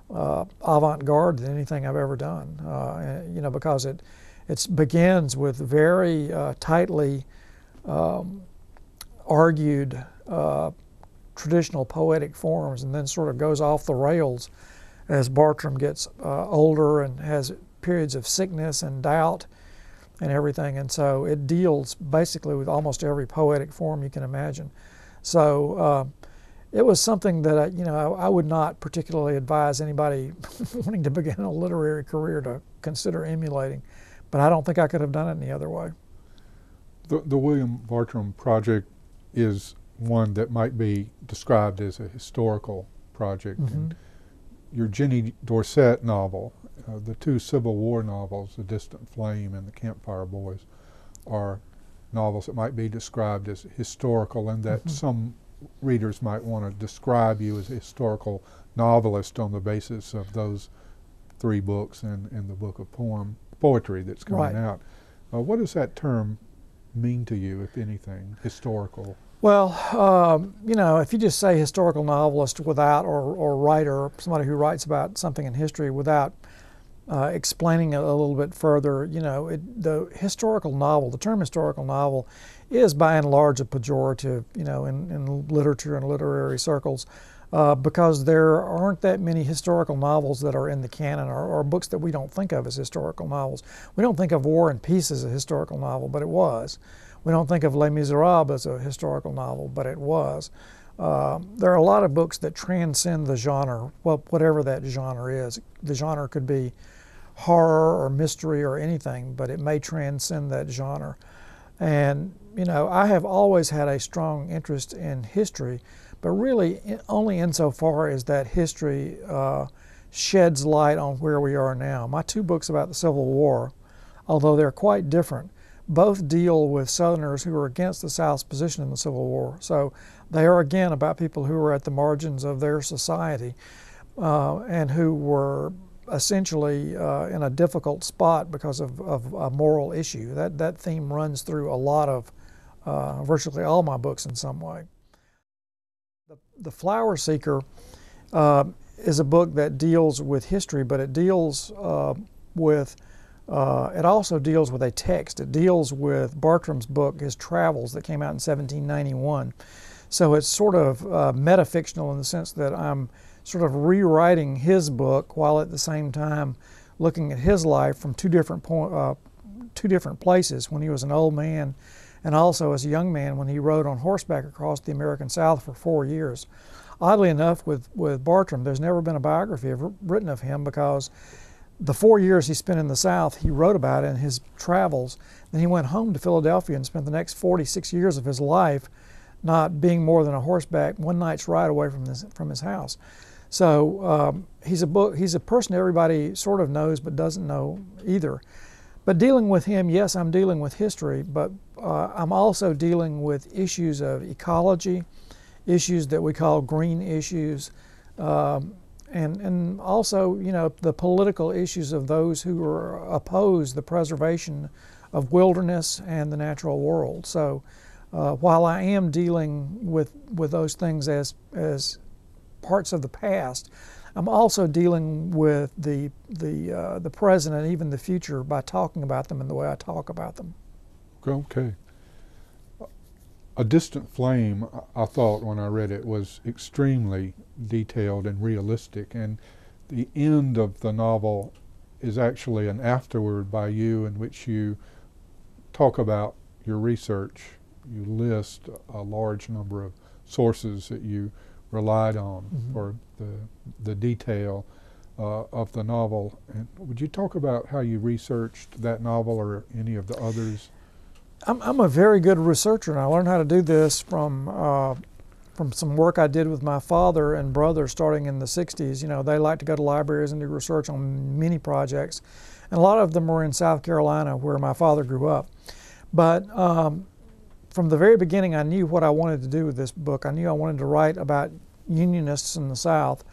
avant-garde than anything I've ever done. You know, because it begins with very tightly argued traditional poetic forms, and then sort of goes off the rails as Bartram gets older and has periods of sickness and doubt and everything. And so it deals basically with almost every poetic form you can imagine. So it was something that I would not particularly advise anybody wanting to begin a literary career to consider emulating, but I don't think I could have done it any other way. The William Bartram project is one that might be described as a historical project. Mm-hmm. And your Jenny Dorset novel, the two Civil War novels, The Distant Flame and The Campfire Boys, are novels that might be described as historical, and that some readers might want to describe you as a historical novelist on the basis of those three books and the book of poetry that's coming out. What does that term mean to you, if anything, historical? Well, you know, if you just say historical novelist without, or writer, somebody who writes about something in history without explaining it a little bit further, you know, the historical novel, the term historical novel is by and large a pejorative, you know, in literature and literary circles, because there aren't that many historical novels that are in the canon, or books that we don't think of as historical novels. We don't think of War and Peace as a historical novel, but it was. We don't think of Les Miserables as a historical novel, but it was. There are a lot of books that transcend the genre, well, whatever that genre is. The genre could be horror or mystery or anything, but it may transcend that genre. And, you know, I have always had a strong interest in history, but really only insofar as that history sheds light on where we are now. My two books about the Civil War, although they're quite different, both deal with Southerners who were against the South's position in the Civil War. So they are again about people who were at the margins of their society and who were essentially in a difficult spot because of a moral issue. That theme runs through a lot of, virtually all my books in some way. The Flower Seeker is a book that deals with history, but it deals with it also deals with a text. It deals with Bartram's book, his travels, that came out in 1791. So it's sort of metafictional in the sense that I'm sort of rewriting his book while at the same time looking at his life from two different places, when he was an old man and also as a young man when he rode on horseback across the American South for 4 years. Oddly enough, with Bartram, there's never been a biography written of him, because the 4 years he spent in the South, he wrote about it in his travels. Then he went home to Philadelphia and spent the next 46 years of his life not being more than a horseback, one night's ride away from his house. So he's a person everybody sort of knows but doesn't know either. But dealing with him, yes, I'm dealing with history, but I'm also dealing with issues of ecology, issues that we call green issues, and also, you know, the political issues of those who are opposed the preservation of wilderness and the natural world. So while I am dealing with those things as parts of the past, I'm also dealing with the present and even the future by talking about them in the way I talk about them. Okay. A Distant Flame, I thought when I read it, was extremely detailed and realistic, and the end of the novel is actually an afterword by you in which you talk about your research. You list a large number of sources that you relied on for the detail. of the novel. And would you talk about how you researched that novel or any of the others? I'm a very good researcher, and I learned how to do this from some work I did with my father and brother starting in the 60s. You know, they like to go to libraries and do research on many projects, and a lot of them were in South Carolina where my father grew up. But from the very beginning, I knew what I wanted to do with this book. I knew I wanted to write about Unionists in the South,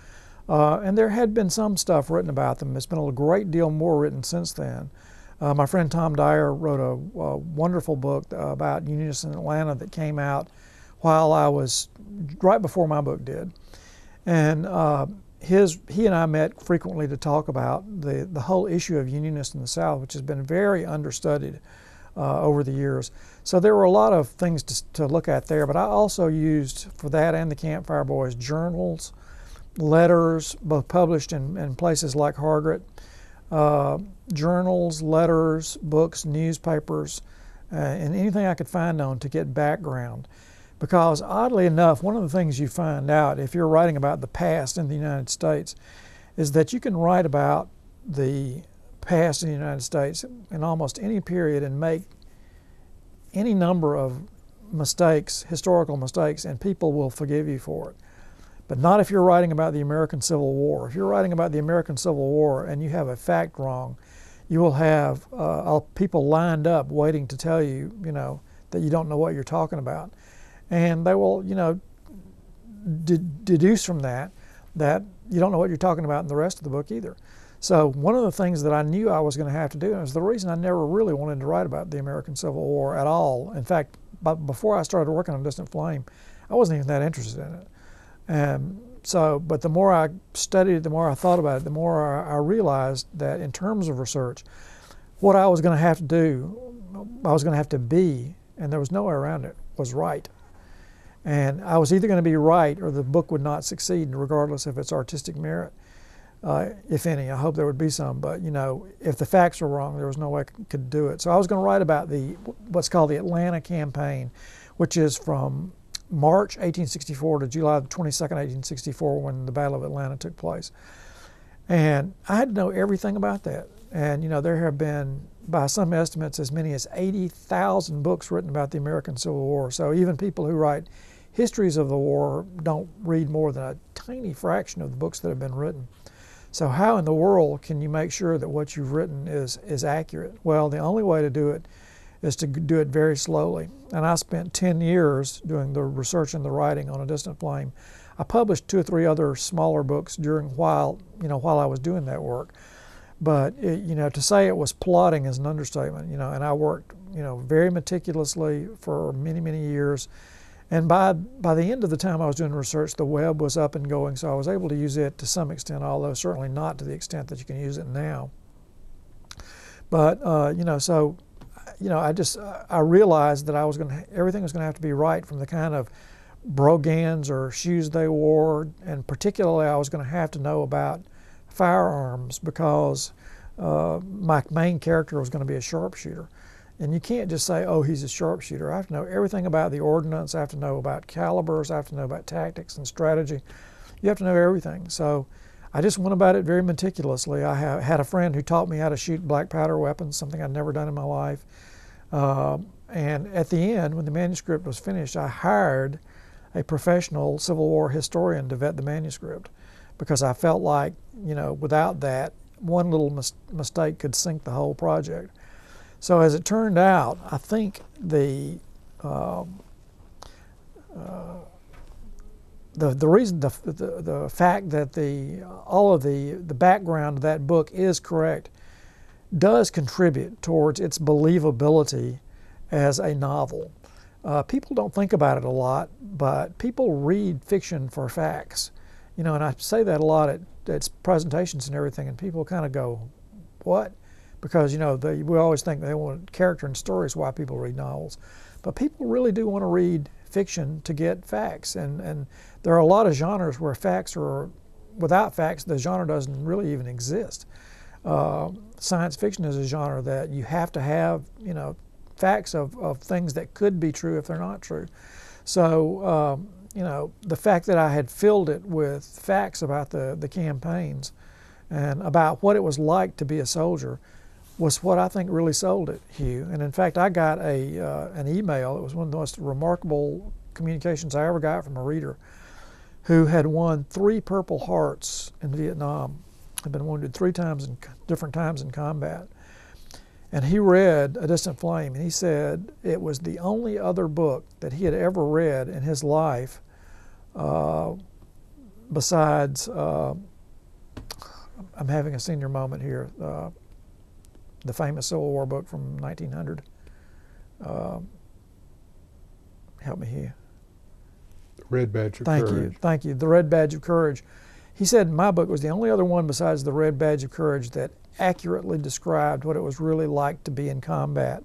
and there had been some stuff written about them. There's been a great deal more written since then. My friend Tom Dyer wrote a wonderful book about Unionists in Atlanta that came out while I was, right before my book did. And he and I met frequently to talk about the whole issue of Unionists in the South, which has been very understudied over the years. So there were a lot of things to look at there, but I also used, for that and the Campfire Boys, journals, letters, both published in places like Hargret, journals, letters, books, newspapers, and anything I could find on to get background. Because oddly enough, one of the things you find out if you're writing about the past in the United States is that you can write about the past in the United States in almost any period and make any number of mistakes, historical mistakes, and people will forgive you for it. But not if you're writing about the American Civil War. If you're writing about the American Civil War and you have a fact wrong, you will have people lined up waiting to tell you, that you don't know what you're talking about. And they will, deduce from that you don't know what you're talking about in the rest of the book either. So one of the things that I knew I was going to have to do, and it was the reason I never really wanted to write about the American Civil War at all. In fact, before I started working on Distant Flame, I wasn't even that interested in it. But the more I studied it, the more I thought about it, the more I realized that in terms of research, what I was going to have to do, I was going to have to be, and there was no way around it, was right. And I was either going to be right or the book would not succeed, regardless of its artistic merit, if any. I hope there would be some, but if the facts were wrong, there was no way I could do it. So I was going to write about what's called the Atlanta Campaign, which is from March 1864 to July 22nd, 1864, when the Battle of Atlanta took place. And I had to know everything about that. And there have been, by some estimates, as many as 80,000 books written about the American Civil War. So even people who write histories of the war don't read more than a tiny fraction of the books that have been written. So how in the world can you make sure that what you've written is accurate? Well, the only way to do it is to do it very slowly. And I spent 10 years doing the research and the writing on A Distant Flame. I published 2 or 3 other smaller books while I was doing that work. But to say it was plodding is an understatement. And I worked very meticulously for many, many years. And by the end of the time I was doing research, the web was up and going, so I was able to use it to some extent, although certainly not to the extent that you can use it now. But I realized that everything was going to have to be right, from the kind of brogans or shoes they wore, and particularly I was going to have to know about firearms, because my main character was going to be a sharpshooter. And you can't just say, oh, he's a sharpshooter. I have to know everything about the ordnance. I have to know about calibers. I have to know about tactics and strategy. You have to know everything. So I just went about it very meticulously. I had a friend who taught me how to shoot black powder weapons, something I'd never done in my life. And at the end, when the manuscript was finished, I hired a professional Civil War historian to vet the manuscript, because I felt like, without that, one little mistake could sink the whole project. So as it turned out, I think the reason, the fact that all of the background of that book is correct does contribute towards its believability as a novel. People don't think about it a lot, but people read fiction for facts. And I say that a lot at presentations and everything, and people kind of go, what? Because, we always think they want character and stories why people read novels. But people really do want to read fiction to get facts. And there are a lot of genres where without facts, the genre doesn't really even exist. Science fiction is a genre that you have to have, facts of things that could be true if they're not true. So, the fact that I had filled it with facts about the campaigns and about what it was like to be a soldier was what I think really sold it, Hugh. And in fact, I got an email. It was one of the most remarkable communications I ever got from a reader who had won 3 Purple Hearts in Vietnam, had been wounded 3 times in different times in combat. And he read A Distant Flame, and he said it was the only other book that he had ever read in his life besides, I'm having a senior moment here, the famous Civil War book from 1900. Help me here. Red Badge of Courage. Thank you. The Red Badge of Courage. He said my book was the only other one besides the Red Badge of Courage that accurately described what it was really like to be in combat.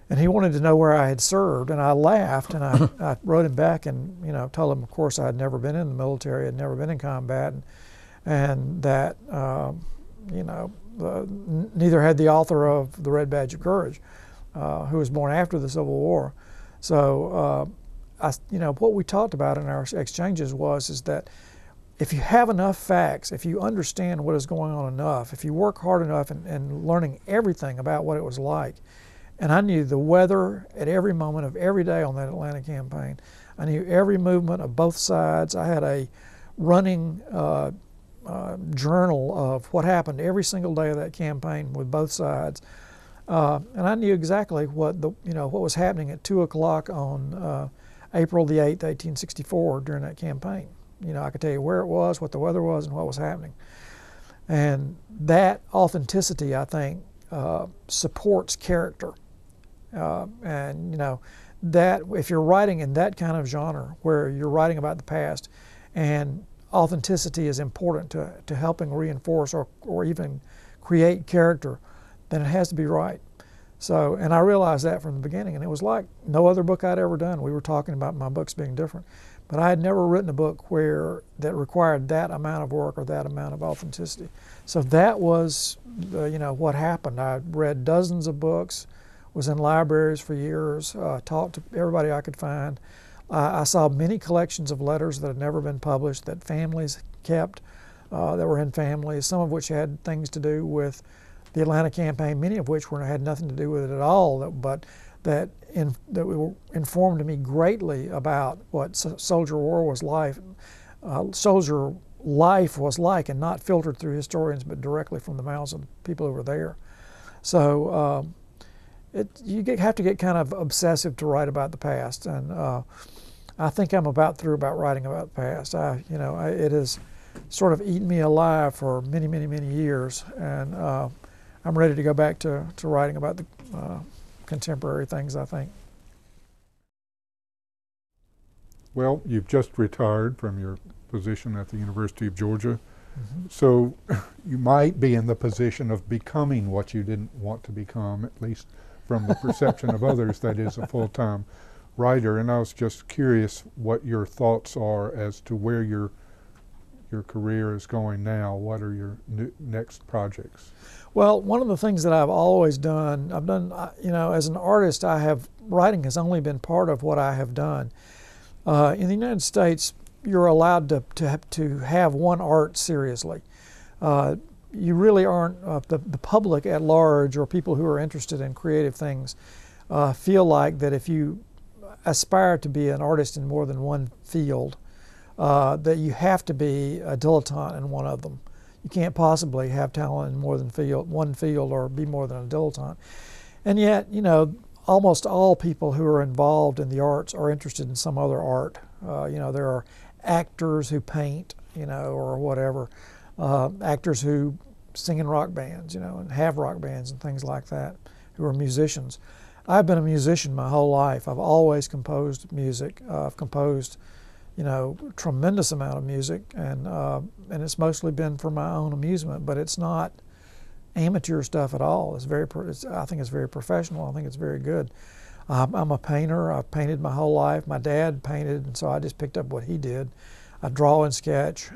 And he wanted to know where I had served, and I laughed, and I wrote him back and told him, of course, I had never been in the military, had never been in combat, and that neither had the author of the Red Badge of Courage, who was born after the Civil War. So what we talked about in our exchanges is that if you have enough facts, if you understand what is going on enough, if you work hard enough in learning everything about what it was like, and I knew the weather at every moment of every day on that Atlanta campaign. I knew every movement of both sides. I had a running journal of what happened every single day of that campaign with both sides, and I knew exactly what was happening at 2 o'clock on April the 8th, 1864 during that campaign. I could tell you where it was, what the weather was, and what was happening. And that authenticity, I think, supports character. That if you're writing in that kind of genre where you're writing about the past, and authenticity is important to helping reinforce or even create character, then it has to be right. So, and I realized that from the beginning, and it was like no other book I'd ever done. We were talking about my books being different, but I had never written a book that required that amount of work or that amount of authenticity. So that was, what happened. I read dozens of books, was in libraries for years, talked to everybody I could find. I saw many collections of letters that had never been published that families kept, that were in families, some of which had things to do with the Atlanta campaign, many of which had nothing to do with it at all, but that informed me greatly about what soldier war was like, soldier life was like, and not filtered through historians, but directly from the mouths of the people who were there. So you have to get kind of obsessive to write about the past, and I think I'm about through writing about the past. It has sort of eaten me alive for many, many, many years, and I'm ready to go back to writing about the contemporary things, I think. Well, you've just retired from your position at the University of Georgia, so you might be in the position of becoming what you didn't want to become, at least from the perception of others, that is a full-time writer. And I was just curious what your thoughts are as to where your career is going now. What are your next projects? Well, one of the things that I've always done, as an artist, writing has only been part of what I have done. In the United States, you're allowed to have one art seriously. You really aren't, the public at large, or people who are interested in creative things, feel like that if you aspire to be an artist in more than one field, that you have to be a dilettante in one of them. You can't possibly have talent in more than one field or be more than a dilettante. And yet, almost all people who are involved in the arts are interested in some other art. There are actors who paint, or whatever, actors who sing in rock bands, and have rock bands and things like that, who are musicians. I've been a musician my whole life. I've always composed music. I've composed, tremendous amount of music, and it's mostly been for my own amusement. But it's not amateur stuff at all. I think it's very professional. I think it's very good. I'm a painter. I've painted my whole life. My dad painted, and so I just picked up what he did. I draw and sketch.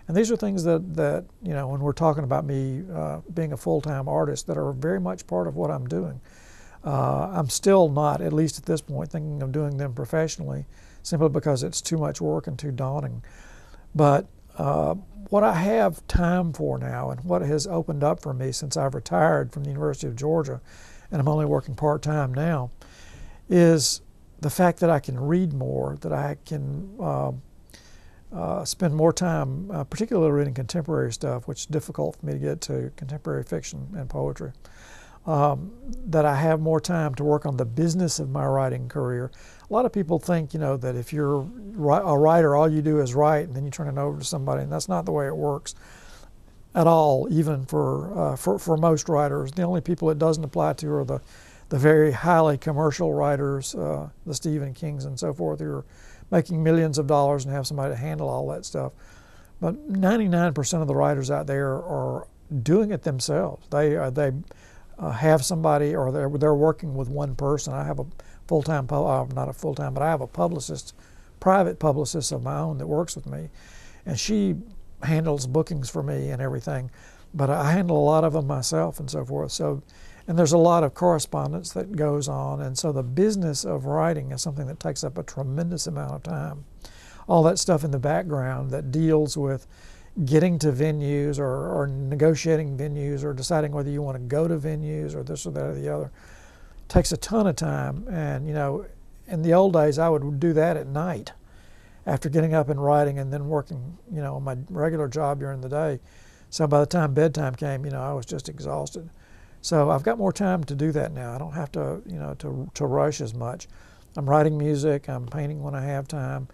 And these are things that when we're talking about me being a full-time artist, that are very much part of what I'm doing. I'm still not, at least at this point, thinking of doing them professionally, simply because it's too much work and too daunting. But what I have time for now and what has opened up for me since I've retired from the University of Georgia, and I'm only working part-time now, is the fact that I can read more, that I can spend more time, particularly reading contemporary stuff, which is difficult for me to get to, contemporary fiction and poetry. That I have more time to work on the business of my writing career. A lot of people think, that if you're a writer, all you do is write, and then you turn it over to somebody, and that's not the way it works at all. Even for most writers, the only people it doesn't apply to are the very highly commercial writers, the Stephen Kings and so forth, who are making millions of dollars and have somebody to handle all that stuff. But 99% of the writers out there are doing it themselves. They have somebody, or they're working with one person. I have a full-time, not a full-time, but I have a publicist, private publicist of my own that works with me, and she handles bookings for me and everything. But I handle a lot of them myself and so forth. So, and there's a lot of correspondence that goes on, and so the business of writing is something that takes up a tremendous amount of time. All that stuff in the background that deals with getting to venues or negotiating venues or deciding whether you want to go to venues or this or that or the other takes a ton of time. And in the old days I would do that at night after getting up and writing and then working on my regular job during the day. So by the time bedtime came, I was just exhausted. So I've got more time to do that now. I don't have to to rush as much. I'm writing music, I'm painting when I have time.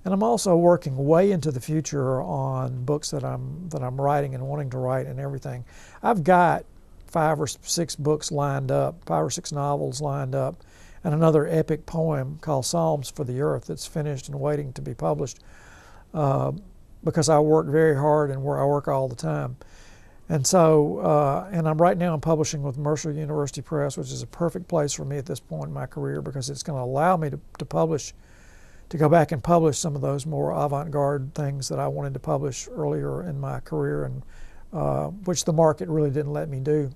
And I'm also working way into the future on books that I'm writing and wanting to write and everything. I've got 5 or 6 books lined up, 5 or 6 novels lined up, and another epic poem called Psalms for the Earth that's finished and waiting to be published because I work very hard and I work all the time. And so, and I'm right now I'm publishing with Mercer University Press, which is a perfect place for me at this point in my career because it's going to allow me to go back and publish some of those more avant-garde things that I wanted to publish earlier in my career, and which the market really didn't let me do.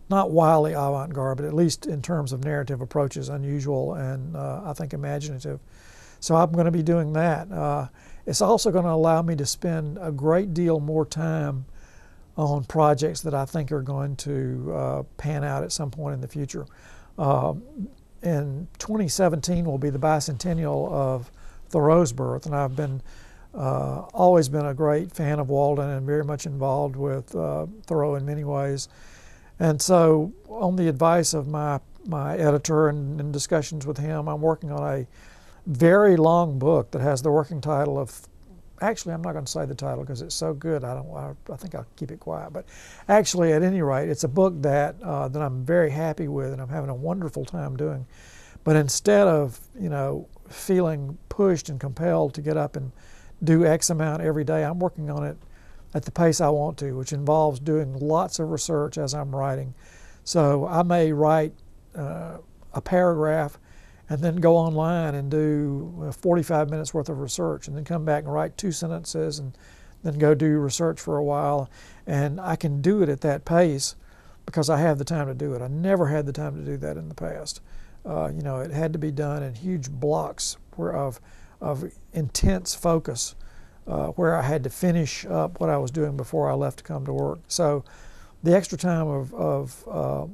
Not wildly avant-garde, but at least in terms of narrative approaches, unusual and I think imaginative. So I'm going to be doing that. It's also going to allow me to spend a great deal more time on projects that I think are going to pan out at some point in the future. In 2017 will be the bicentennial of Thoreau's birth, and I've been always been a great fan of Walden and very much involved with Thoreau in many ways. And so on the advice of my editor and in discussions with him, I'm working on a very long book that has the working title of, actually I'm not going to say the title because it's so good I think I'll keep it quiet, but actually at any rate it's a book that I'm very happy with and I'm having a wonderful time doing. But instead of feeling pushed and compelled to get up and do X amount every day, I'm working on it at the pace I want to, which involves doing lots of research as I'm writing. So I may write a paragraph and then go online and do 45 minutes worth of research and then come back and write 2 sentences and then go do research for a while. And I can do it at that pace because I have the time to do it. I never had the time to do that in the past. It had to be done in huge blocks of intense focus where I had to finish up what I was doing before I left to come to work. So the extra time of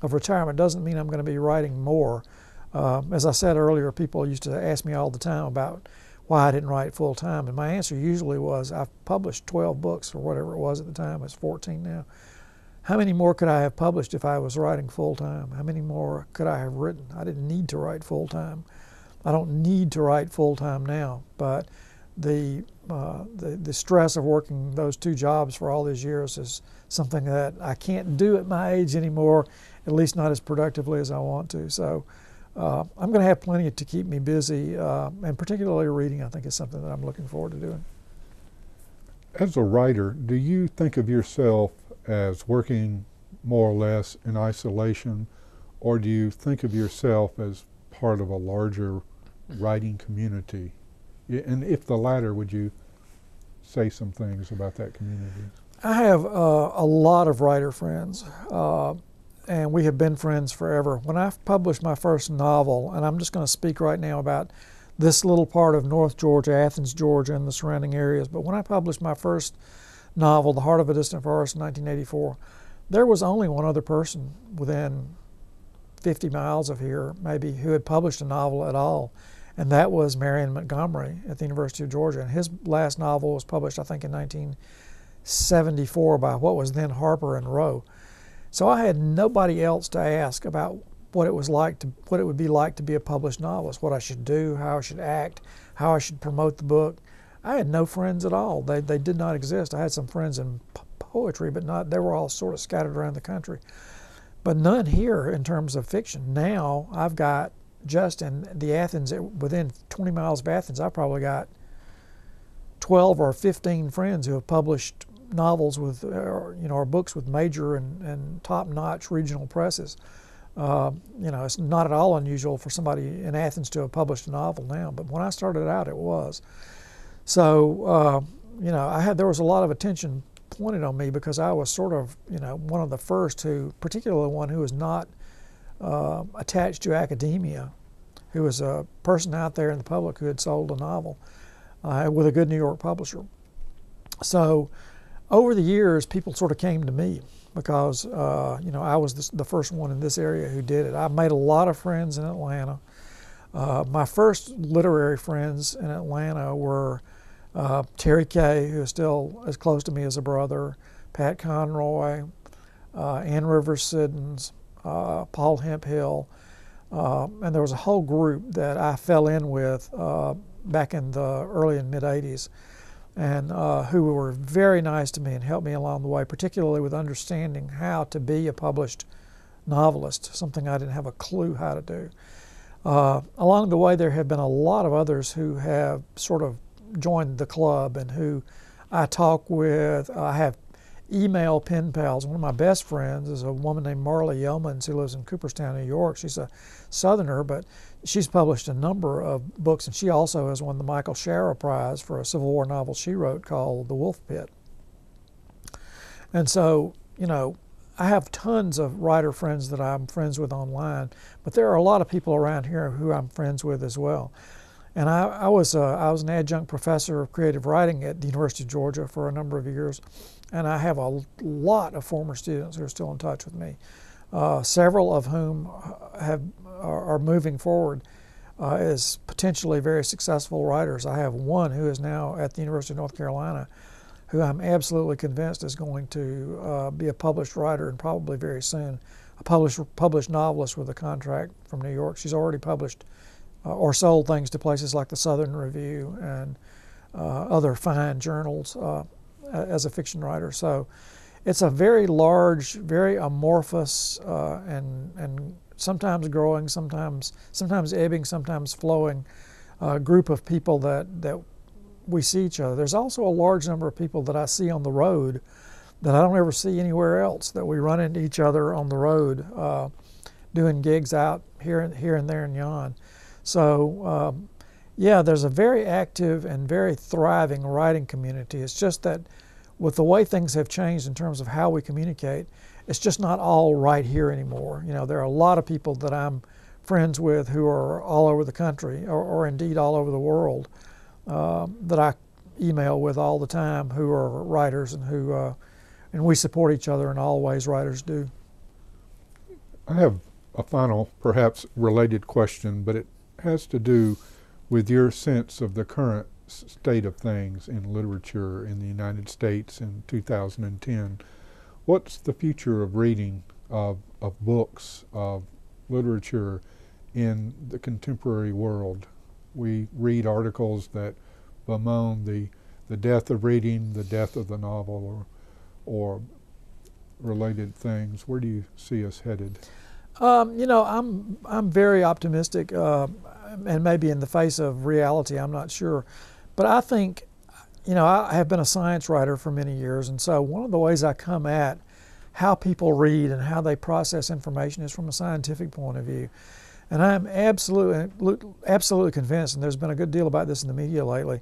retirement doesn't mean I'm going to be writing more. As I said earlier, people used to ask me all the time about why I didn't write full time, and my answer usually was I've published 12 books or whatever it was at the time. It's 14 now. How many more could I have published if I was writing full time? How many more could I have written? I didn't need to write full time. I don't need to write full time now, but the stress of working those 2 jobs for all these years is something that I can't do at my age anymore, at least not as productively as I want to. So I'm going to have plenty to keep me busy, and particularly reading, I think, is something that I'm looking forward to doing. As a writer, do you think of yourself as working more or less in isolation, or do you think of yourself as part of a larger writing community? And if the latter, would you say some things about that community? I have a lot of writer friends, and we have been friends forever. When I published my first novel, and I'm just going to speak right now about this little part of North Georgia, Athens, Georgia, and the surrounding areas. But when I published my first novel, The Heart of a Distant Forest, in 1984, there was only one other person within 50 miles of here, maybe, who had published a novel at all, and that was Marion Montgomery at the University of Georgia. And his last novel was published, I think, in 1974 by what was then Harper and Row. So I had nobody else to ask about what it would be like to be a published novelist, what I should do, how I should act, how I should promote the book. I had no friends at all. They did not exist. I had some friends in poetry, but not. They were all sort of scattered around the country, but none here in terms of fiction. Now I've got, just in the Athens, within 20 miles of Athens, I've probably got 12 or 15 friends who have published novels with, or books with major and top-notch regional presses. It's not at all unusual for somebody in Athens to have published a novel now, but when I started out, it was. So, there was a lot of attention pointed on me because I was sort of, one of the first who, particularly one who was not attached to academia, who was a person out there in the public who had sold a novel with a good New York publisher. So over the years, people sort of came to me because, I was the first one in this area who did it. I made a lot of friends in Atlanta. My first literary friends in Atlanta were Terry Kay, who is still as close to me as a brother, Pat Conroy, Ann Rivers Siddons, Paul Hemphill, and there was a whole group that I fell in with back in the early and mid-'80s, and who were very nice to me and helped me along the way, particularly with understanding how to be a published novelist, something I didn't have a clue how to do. Along the way, there have been a lot of others who have sort of joined the club and who I talk with. I have email pen pals. One of my best friends is a woman named Marla Yeomans who lives in Cooperstown, New York. She's a Southerner, but she's published a number of books, and she also has won the Michael Shara Prize for a Civil War novel she wrote called The Wolf Pit. And so, I have tons of writer friends that I'm friends with online, but there are a lot of people around here who I'm friends with as well. And I was an adjunct professor of creative writing at the University of Georgia for a number of years, and I have a lot of former students who are still in touch with me, several of whom are moving forward as potentially very successful writers. I have one who is now at the University of North Carolina, who I'm absolutely convinced is going to be a published writer, and probably very soon a published novelist with a contract from New York. She's already published or sold things to places like the Southern Review and other fine journals as a fiction writer. So it's a very large, very amorphous, and sometimes growing, sometimes ebbing, sometimes flowing group of people that we see each other. There's also a large number of people that I see on the road that I don't ever see anywhere else, that we run into each other on the road doing gigs out here and there and yon. So there's a very active and very thriving writing community. It's just that with the way things have changed in terms of how we communicate, it's just not all right here anymore. There are a lot of people that I'm friends with who are all over the country, or indeed all over the world, that I email with all the time, who are writers and we support each other in all ways writers do. I have a final, perhaps related question, but it has to do with your sense of the current state of things in literature in the United States in 2010. What's the future of reading, of books, of literature in the contemporary world? We read articles that bemoan the death of reading, the death of the novel, or related things. Where do you see us headed? I'm very optimistic, and maybe in the face of reality, I'm not sure. But I think, I have been a science writer for many years, and so one of the ways I come at how people read and how they process information is from a scientific point of view. And I'm absolutely convinced, and there's been a good deal about this in the media lately,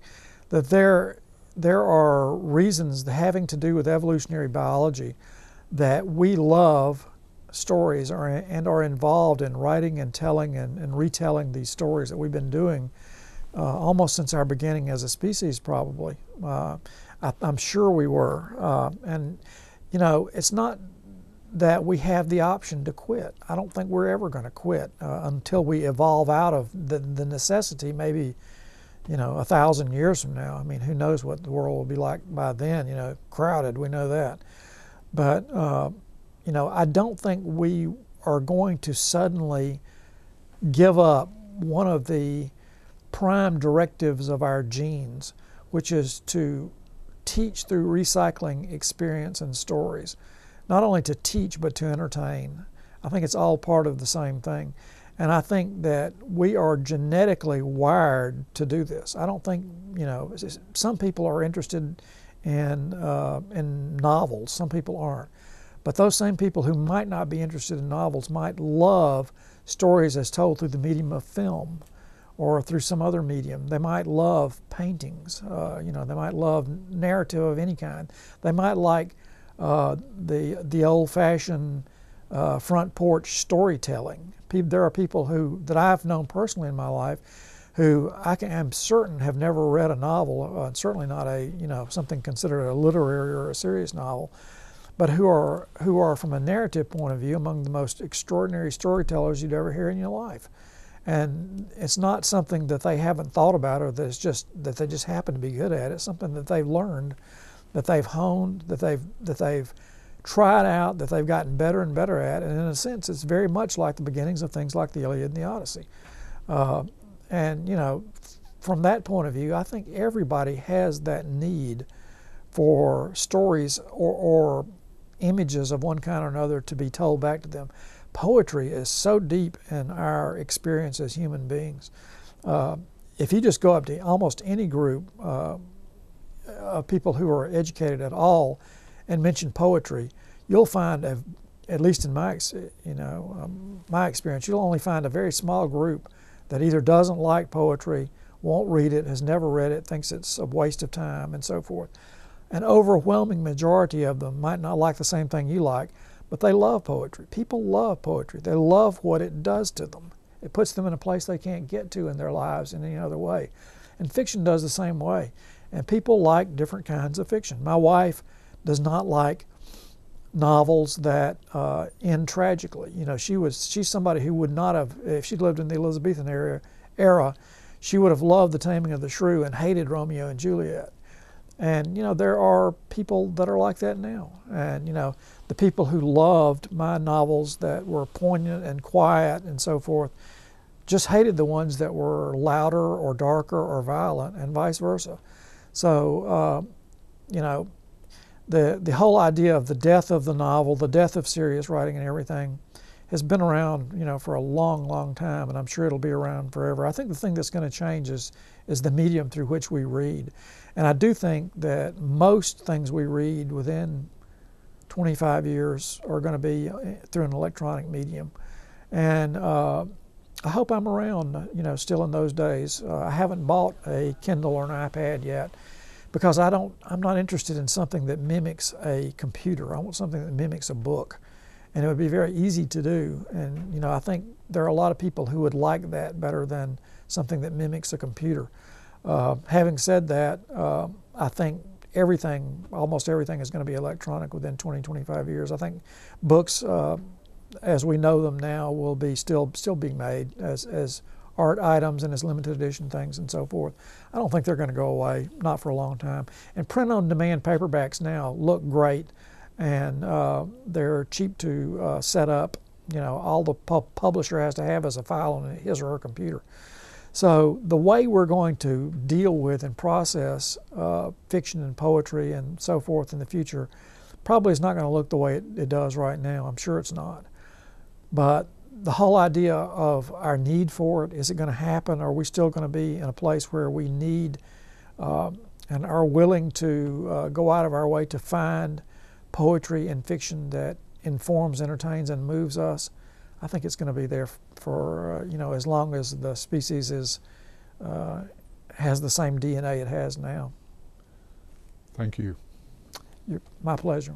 that there are reasons having to do with evolutionary biology that we love stories and are involved in writing and telling and retelling these stories that we've been doing almost since our beginning as a species, probably. I'm sure we were. And, you know, it's not that we have the option to quit. I don't think we're ever going to quit until we evolve out of the necessity, maybe, you know, 1,000 years from now. I mean, who knows what the world will be like by then, you know, crowded, we know that. But, you know, I don't think we are going to suddenly give up one of the prime directives of our genes, which is to teach through recycling experience and stories. Not only to teach, but to entertain. I think it's all part of the same thing. And I think that we are genetically wired to do this. I don't think, you know, some people are interested in novels, some people aren't. But those same people who might not be interested in novels might love stories as told through the medium of film or through some other medium. They might love paintings, you know, they might love narrative of any kind. They might like the old-fashioned front porch storytelling. There are people that I've known personally in my life who I'm certain have never read a novel, certainly not something considered a literary or a serious novel, but who are from a narrative point of view among the most extraordinary storytellers you'd ever hear in your life. And it's not something that they haven't thought about or that they just happen to be good at. It's something that they've learned, that they've honed, that they've tried out, that they've gotten better and better at. And in a sense, it's very much like the beginnings of things like the Iliad and the Odyssey. And, you know, from that point of view, I think everybody has that need for stories or images of one kind or another to be told back to them. Poetry is so deep in our experience as human beings. If you just go up to almost any group of people who are educated at all and mention poetry, you'll find, at least in my experience, you'll only find a very small group that either doesn't like poetry, won't read it, has never read it, thinks it's a waste of time, and so forth. An overwhelming majority of them might not like the same thing you like, but they love poetry. People love poetry. They love what it does to them. It puts them in a place they can't get to in their lives in any other way. And fiction does the same way. And people like different kinds of fiction. My wife does not like novels that end tragically. You know, she's somebody who would not have, if she'd lived in the Elizabethan era, she would have loved The Taming of the Shrew and hated Romeo and Juliet. And, you know, there are people that are like that now. And, you know, the people who loved my novels that were poignant and quiet and so forth just hated the ones that were louder or darker or violent, and vice versa. So, you know, the whole idea of the death of the novel, the death of serious writing and everything has been around, you know, for a long, long time, and I'm sure it'll be around forever. I think the thing that's going to change is the medium through which we read. And I do think that most things we read within 25 years are going to be through an electronic medium. And I hope I'm around, you know, still in those days. I haven't bought a Kindle or an iPad yet because I'm not interested in something that mimics a computer. I want something that mimics a book. And it would be very easy to do. And, you know, I think there are a lot of people who would like that better than something that mimics a computer. Having said that, I think almost everything is going to be electronic within 20, 25 years. I think books, as we know them now, will be still being made as art items and as limited edition things and so forth. I don't think they're going to go away, not for a long time. And print-on-demand paperbacks now look great, and they're cheap to set up. You know, all the publisher has to have is a file on his or her computer. So the way we're going to deal with and process fiction and poetry and so forth in the future probably is not going to look the way it does right now. I'm sure it's not. But the whole idea of our need for it, is it going to happen? Are we still going to be in a place where we need and are willing to go out of our way to find poetry and fiction that informs, entertains, and moves us? I think it's going to be there for you know, as long as the species has the same DNA it has now. Thank you. My pleasure.